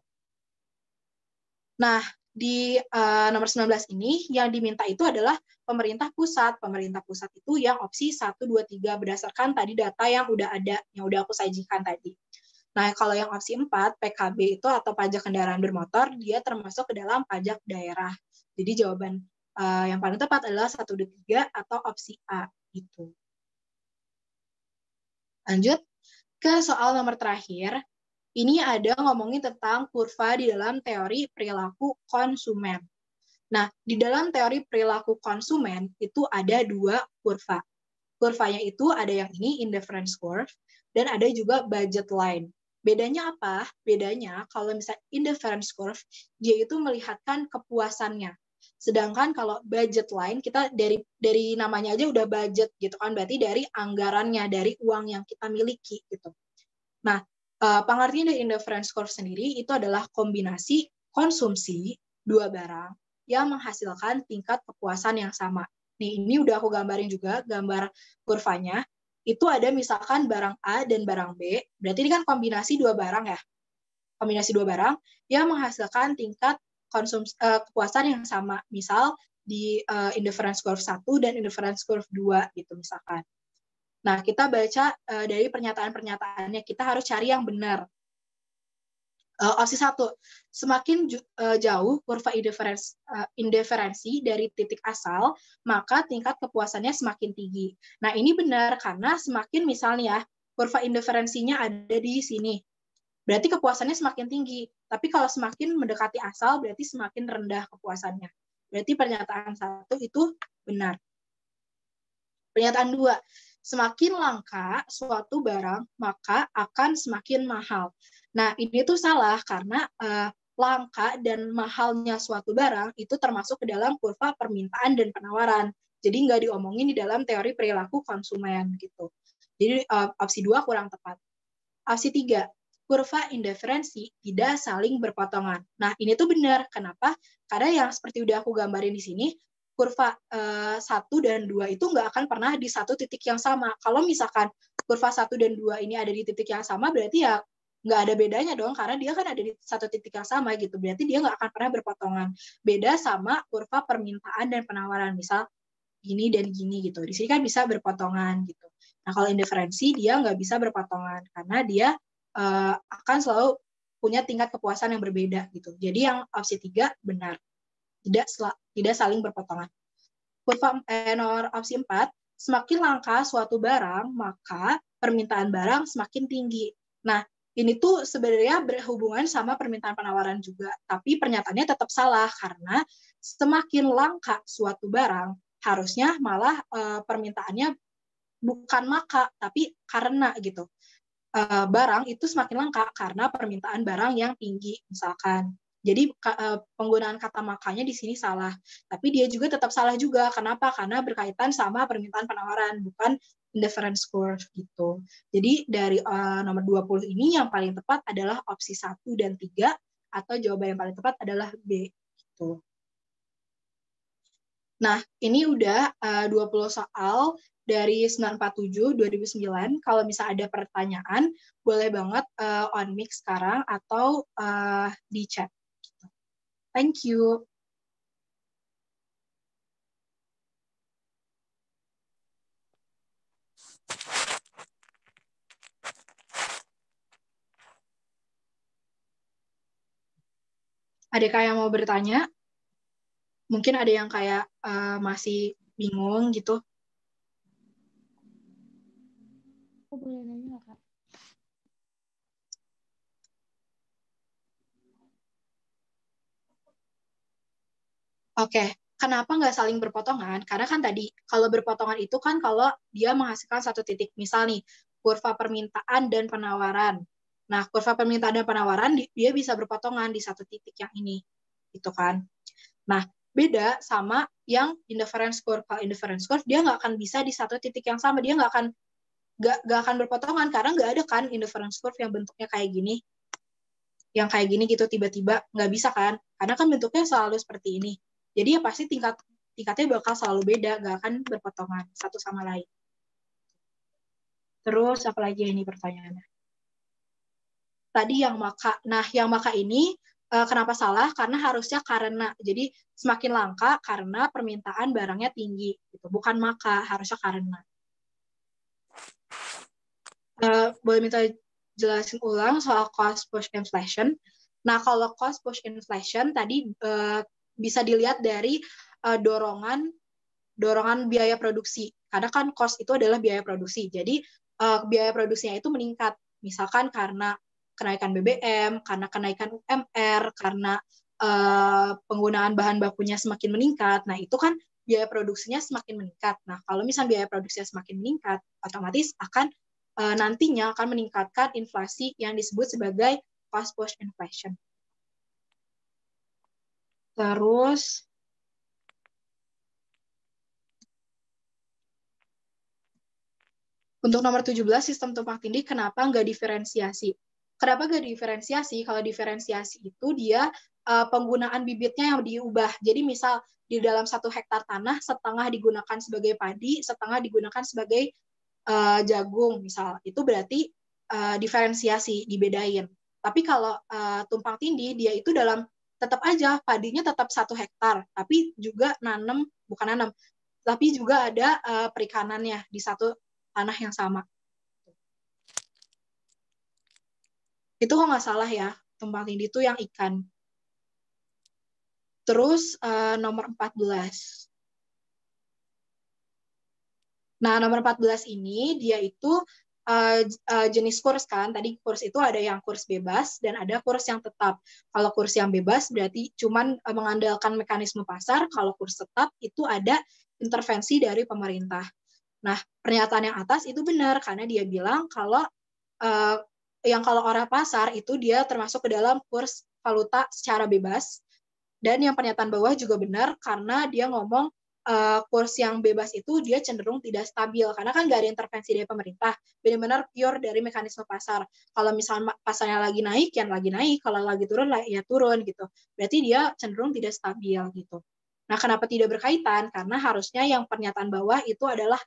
Nah, di nomor 19 ini yang diminta itu adalah pemerintah pusat. Pemerintah pusat itu yang opsi 1, 2, 3 berdasarkan tadi data yang udah ada, yang udah aku sajikan tadi. Nah, kalau yang opsi 4, PKB itu atau pajak kendaraan bermotor, dia termasuk ke dalam pajak daerah. Jadi jawaban yang paling tepat adalah 1, 2, 3 atau opsi A gitu. Lanjut ke soal nomor terakhir. Ini ada ngomongin tentang kurva di dalam teori perilaku konsumen. Nah, di dalam teori perilaku konsumen itu ada 2 kurva. Kurvanya itu ada yang ini, indifference curve, dan ada juga budget line. Bedanya apa? Bedanya kalau misalnya indifference curve, dia itu melihatkan kepuasannya. Sedangkan kalau budget line, kita dari namanya aja udah budget gitu kan, berarti dari anggarannya, dari uang yang kita miliki gitu. Nah, pengertian dari indifference curve sendiri itu adalah kombinasi konsumsi dua barang yang menghasilkan tingkat kepuasan yang sama. Nih, ini udah aku gambarin juga gambar kurvanya. Itu ada misalkan barang A dan barang B. Berarti ini kan kombinasi dua barang ya. Kombinasi dua barang yang menghasilkan tingkat kepuasan yang sama. Misal di indifference curve 1 dan indifference curve 2 gitu misalkan. Nah, kita baca dari pernyataan-pernyataannya. Kita harus cari yang benar. Opsi 1, semakin jauh kurva indiferensi dari titik asal, maka tingkat kepuasannya semakin tinggi. Nah, ini benar karena semakin misalnya kurva indiferensinya ada di sini, berarti kepuasannya semakin tinggi. Tapi kalau semakin mendekati asal, berarti semakin rendah kepuasannya. Berarti pernyataan 1 itu benar. Pernyataan 2, semakin langka suatu barang, maka akan semakin mahal. Nah, ini tuh salah karena langka dan mahalnya suatu barang itu termasuk ke dalam kurva permintaan dan penawaran. Jadi nggak diomongin di dalam teori perilaku konsumen gitu. Jadi opsi 2 kurang tepat. Opsi 3, kurva indiferensi tidak saling berpotongan. Nah, ini tuh benar. Kenapa? Karena yang seperti udah aku gambarin di sini, kurva 1 dan 2 itu nggak akan pernah di satu titik yang sama. Kalau misalkan kurva 1 dan 2 ini ada di titik yang sama, berarti ya nggak ada bedanya dong, karena dia kan ada di satu titik yang sama gitu. Berarti dia nggak akan pernah berpotongan. Beda sama kurva permintaan dan penawaran. Misal gini dan gini gitu. Di sini kan bisa berpotongan gitu. Nah, kalau indiferensi dia nggak bisa berpotongan karena dia akan selalu punya tingkat kepuasan yang berbeda gitu. Jadi yang opsi 3 benar. Tidak saling berpotongan. Kurva nomor opsi 4, semakin langka suatu barang, maka permintaan barang semakin tinggi. Nah, ini tuh sebenarnya berhubungan sama permintaan penawaran juga, tapi pernyataannya tetap salah karena semakin langka suatu barang, harusnya malah permintaannya bukan maka, tapi karena gitu. Barang itu semakin langka karena permintaan barang yang tinggi, misalkan. Jadi penggunaan kata makanya di sini salah, tapi dia juga tetap salah juga. Kenapa? Karena berkaitan sama permintaan penawaran, bukan indifference curve gitu. Jadi dari nomor 20 ini yang paling tepat adalah opsi 1 dan 3, atau jawaban yang paling tepat adalah B gitu. Nah, ini udah 20 soal dari 947 2009. Kalau misalnya ada pertanyaan, boleh banget on mic sekarang atau di chat. Thank you. Adakah yang mau bertanya? Mungkin ada yang kayak masih bingung gitu. Aku boleh nanya nggak, Kak? Oke, kenapa nggak saling berpotongan? Karena kan tadi, kalau berpotongan itu kan kalau dia menghasilkan satu titik. Misal nih, kurva permintaan dan penawaran. Nah, kurva permintaan dan penawaran, dia bisa berpotongan di satu titik yang ini. Gitu kan. Nah, beda sama yang indifference curve. Kalau indifference curve, dia nggak akan bisa di satu titik yang sama. Dia nggak akan berpotongan, karena nggak ada kan indifference curve yang bentuknya kayak gini. Yang kayak gini gitu, tiba-tiba nggak bisa kan. Karena kan bentuknya selalu seperti ini. Jadi ya pasti tingkatnya bakal selalu beda, nggak akan berpotongan satu sama lain. Terus apa lagi ini pertanyaannya? Tadi yang maka. Nah, yang maka ini kenapa salah? Karena harusnya karena. Jadi semakin langka karena permintaan barangnya tinggi. Gitu. Bukan maka, harusnya karena. Boleh minta jelasin ulang soal cost push inflation. Nah, kalau cost push inflation tadi bisa dilihat dari dorongan biaya produksi. Karena kan cost itu adalah biaya produksi. Jadi biaya produksinya itu meningkat. Misalkan karena kenaikan BBM, karena kenaikan UMR, karena penggunaan bahan bakunya semakin meningkat. Nah, itu kan biaya produksinya semakin meningkat. Nah, kalau misalnya biaya produksinya semakin meningkat, otomatis akan nantinya akan meningkatkan inflasi yang disebut sebagai cost push inflation. Terus untuk nomor 17, sistem tumpang tindih, kenapa nggak diferensiasi? Kenapa nggak diferensiasi? Kalau diferensiasi itu dia penggunaan bibitnya yang diubah. Jadi misal di dalam 1 hektar tanah, setengah digunakan sebagai padi, setengah digunakan sebagai jagung misal. Itu berarti diferensiasi, dibedain. Tapi kalau tumpang tindih, dia itu tetap aja padinya tetap 1 hektar, tapi juga bukan nanam, tapi juga ada perikanannya di satu tanah yang sama. Itu kok nggak salah ya, tumpang tindih itu yang ikan. Terus nomor 14. Nah, nomor 14 ini dia itu jenis kurs kan. Tadi kurs itu ada yang kurs bebas dan ada kurs yang tetap. Kalau kurs yang bebas berarti cuman mengandalkan mekanisme pasar. Kalau kurs tetap itu ada intervensi dari pemerintah. Nah, pernyataan yang atas itu benar karena dia bilang kalau kalau orang pasar itu dia termasuk ke dalam kurs valuta secara bebas. Dan yang pernyataan bawah juga benar karena dia ngomong kurs yang bebas itu dia cenderung tidak stabil karena kan nggak ada intervensi dari pemerintah, benar-benar pure dari mekanisme pasar. Kalau misalnya pasarnya lagi naik, ya lagi naik, kalau lagi turun ya turun gitu. Berarti dia cenderung tidak stabil gitu. Nah, kenapa tidak berkaitan? Karena harusnya yang pernyataan bawah itu adalah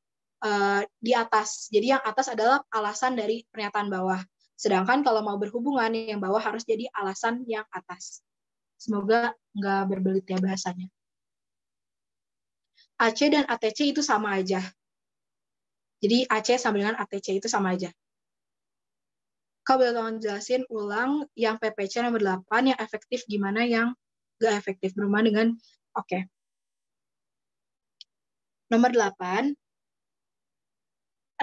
di atas. Jadi yang atas adalah alasan dari pernyataan bawah. Sedangkan kalau mau berhubungan, yang bawah harus jadi alasan yang atas. Semoga nggak berbelit ya bahasanya. AC dan ATC itu sama aja. Jadi AC sama dengan ATC itu sama aja. Kau boleh tolong jelasin ulang yang PPC nomor 8 yang efektif gimana yang nggak efektif. Berhubungan dengan, oke. Nomor 8.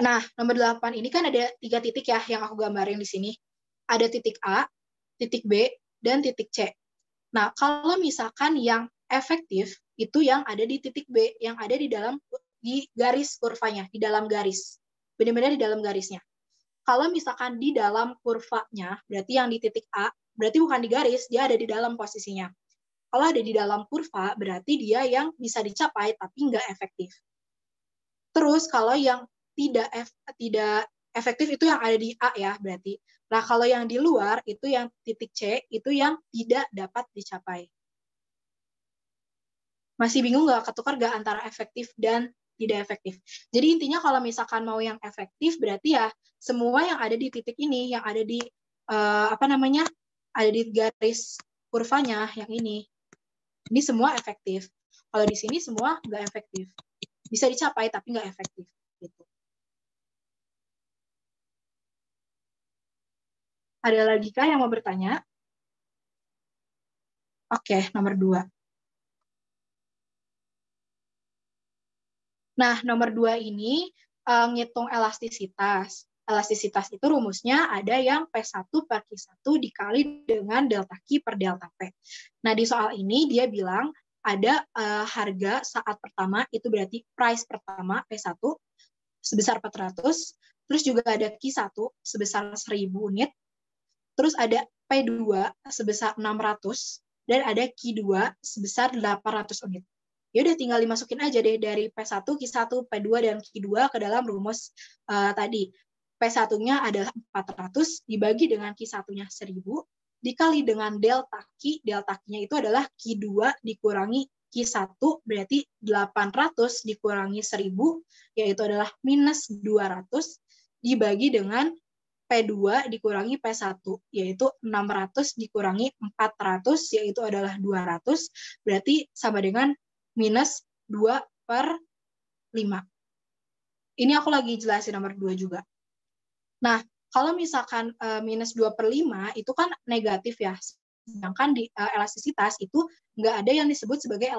Nah, nomor 8 ini kan ada 3 titik ya yang aku gambarin di sini. Ada titik A, titik B, dan titik C. Nah, kalau misalkan yang efektif itu yang ada di titik B, yang ada di garis kurvanya, di dalam garis. Benar-benar di dalam garisnya. Kalau misalkan di dalam kurvanya, berarti yang di titik A, berarti bukan di garis, dia ada di dalam posisinya. Kalau ada di dalam kurva, berarti dia yang bisa dicapai tapi nggak efektif. Terus kalau yang tidak efektif itu yang ada di A ya, berarti. Nah, kalau yang di luar, itu yang titik C, itu yang tidak dapat dicapai. Masih bingung nggak? Ketukar nggak antara efektif dan tidak efektif? Jadi intinya kalau misalkan mau yang efektif, berarti ya semua yang ada di titik ini, yang ada di, ada di garis kurvanya, yang ini semua efektif. Kalau di sini semua nggak efektif. Bisa dicapai, tapi nggak efektif. Gitu. Ada lagi kah yang mau bertanya? Oke, nomor 2. Nah, nomor 2 ini ngitung elastisitas. Elastisitas itu rumusnya ada yang P1 per Q1 dikali dengan delta Q per delta P. Nah, di soal ini dia bilang ada harga saat pertama, itu berarti price pertama P1 sebesar 400, terus juga ada Q1 sebesar 1000 unit, terus ada P2 sebesar 600, dan ada Q2 sebesar 800 unit. Ya udah tinggal dimasukin aja deh dari P1, Q1, P2, dan Q2 ke dalam rumus tadi. P1-nya adalah 400 dibagi dengan Q1-nya 1000 dikali dengan delta Q. Delta Q-nya itu adalah Q2 dikurangi Q1, berarti 800 dikurangi 1000, yaitu adalah minus 200 dibagi dengan P2 dikurangi P1, yaitu 600 dikurangi 400, yaitu adalah 200, berarti sama dengan minus 2 per 5. Ini aku lagi jelasin nomor 2 juga. Nah, kalau misalkan minus 2 per 5, itu kan negatif ya. Sedangkan di elastisitas itu nggak ada yang disebut sebagai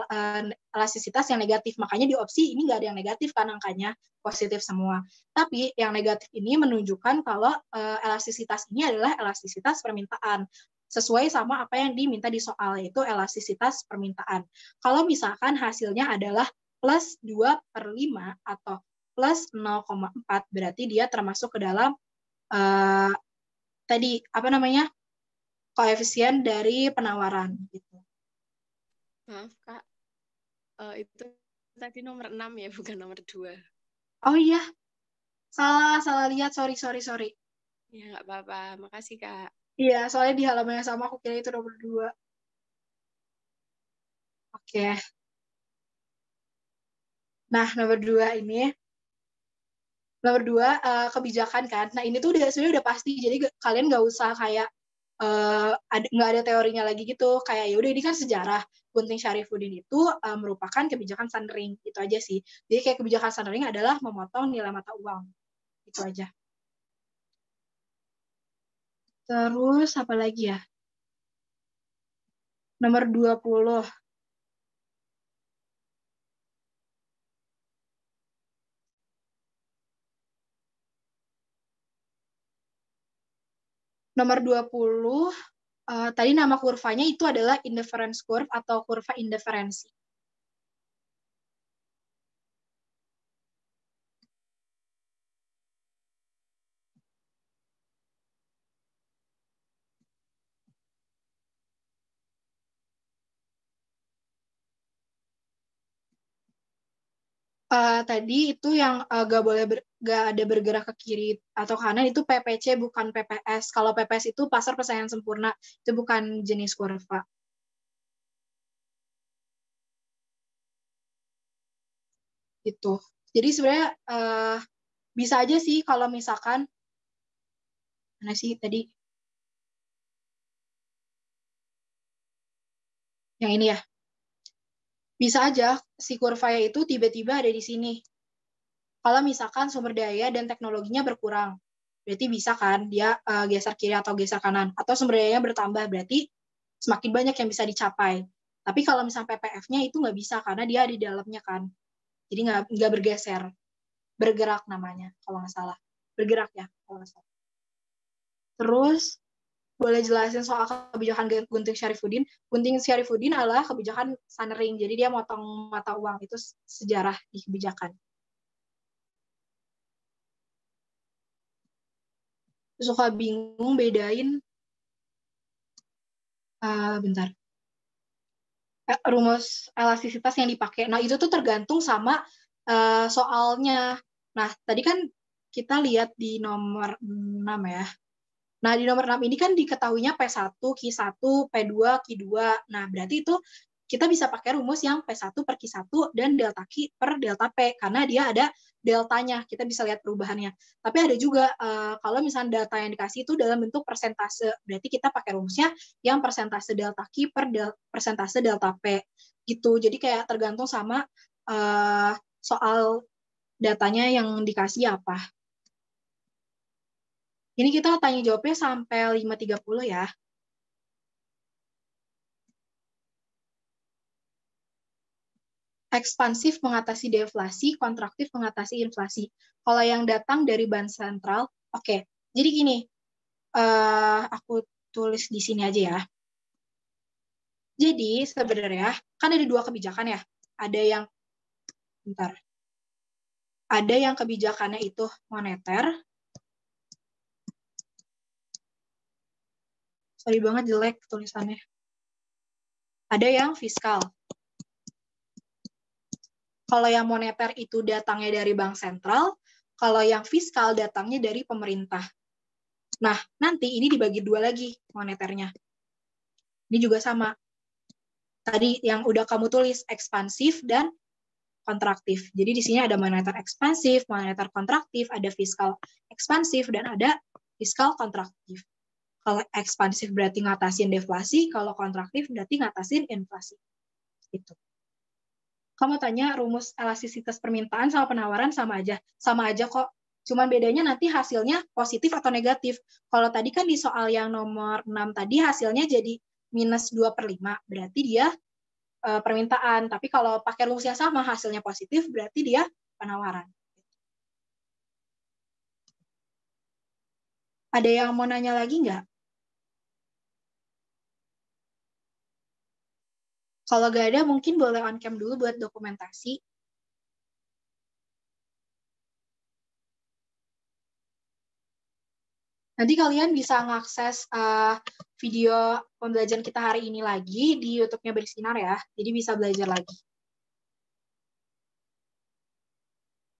elastisitas yang negatif. Makanya di opsi ini nggak ada yang negatif kan angkanya, positif semua. Tapi yang negatif ini menunjukkan kalau elastisitas ini adalah elastisitas permintaan. Sesuai sama apa yang diminta di soal, yaitu elastisitas permintaan. Kalau misalkan hasilnya adalah plus 2 per 5 atau plus 0,4, berarti dia termasuk ke dalam tadi, koefisien dari penawaran. Gitu. Maaf, Kak. Itu tadi nomor 6 ya, bukan nomor 2. Oh iya, salah lihat, sorry. Ya, nggak apa-apa. Makasih, Kak. Iya, soalnya di halaman yang sama aku kira itu nomor 2. Oke. Nah, nomor 2 ini. Nomor 2, kebijakan kan. Nah, ini tuh sebenarnya udah pasti. Jadi kalian nggak usah kayak nggak ada teorinya lagi gitu. Kayak ya udah ini kan sejarah. Gunting Syarifuddin itu merupakan kebijakan Sunring. Itu aja sih. Jadi kayak kebijakan Sunring adalah memotong nilai mata uang. Itu aja. Terus apa lagi ya? Nomor 20. Nomor 20, tadi nama kurvanya itu adalah indifference curve atau kurva indiferensi. Tadi itu yang gak ada bergerak ke kiri atau kanan itu PPC bukan PPS. Kalau PPS itu pasar persaingan sempurna, itu bukan jenis kurva. Gitu. Jadi sebenarnya bisa aja sih kalau misalkan mana sih tadi yang ini ya. Bisa aja si kurvanya itu tiba-tiba ada di sini. Kalau misalkan sumber daya dan teknologinya berkurang, berarti bisa kan dia geser kiri atau geser kanan. Atau sumber dayanya bertambah, berarti semakin banyak yang bisa dicapai. Tapi kalau misalnya PPF-nya itu nggak bisa, karena dia di dalamnya kan. Jadi nggak bergeser. Bergerak namanya, kalau nggak salah. Bergerak ya, kalau nggak salah. Terus, boleh jelasin soal kebijakan Gunting Syarifuddin. Gunting Syarifuddin adalah kebijakan Sunring, jadi dia motong mata uang. Itu sejarah di kebijakan. Suka bingung bedain bentar. Rumus elastisitas yang dipakai. Nah, itu tuh tergantung sama soalnya. Nah, tadi kan kita lihat di nomor 6 ya. Nah, di nomor 6 ini kan diketahuinya P1, Q1, P2, Q2. Nah, berarti itu kita bisa pakai rumus yang P1 per Q1 dan delta Q per delta P, karena dia ada deltanya, kita bisa lihat perubahannya. Tapi ada juga, kalau misalnya data yang dikasih itu dalam bentuk persentase, berarti kita pakai rumusnya yang persentase delta Q per persentase delta P. Gitu, jadi kayak tergantung sama soal datanya yang dikasih apa. Ini kita tanya jawabnya sampai 5.30 ya. Ekspansif mengatasi deflasi, kontraktif mengatasi inflasi. Kalau yang datang dari bank sentral, oke. Jadi gini, aku tulis di sini aja ya. Jadi sebenarnya kan ada 2 kebijakan ya. Ada yang, bentar. Ada yang kebijakannya itu moneter. Sorry banget jelek tulisannya. Ada yang fiskal. Kalau yang moneter itu datangnya dari bank sentral, kalau yang fiskal datangnya dari pemerintah. Nah, nanti ini dibagi 2 lagi moneternya. Ini juga sama. Tadi yang udah kamu tulis, ekspansif dan kontraktif. Jadi di sini ada moneter ekspansif, moneter kontraktif, ada fiskal ekspansif, dan ada fiskal kontraktif. Kalau ekspansif berarti ngatasin deflasi, kalau kontraktif berarti ngatasin inflasi. Gitu. Kamu tanya rumus elastisitas permintaan sama penawaran sama aja. Sama aja kok. Cuman bedanya nanti hasilnya positif atau negatif. Kalau tadi kan di soal yang nomor 6 tadi hasilnya jadi minus 2/5. Berarti dia permintaan. Tapi kalau pakai rumus yang sama hasilnya positif, berarti dia penawaran. Ada yang mau nanya lagi nggak? Kalau nggak ada, mungkin boleh on cam dulu buat dokumentasi. Nanti kalian bisa mengakses video pembelajaran kita hari ini lagi di YouTube-nya Bersinar ya. Jadi bisa belajar lagi.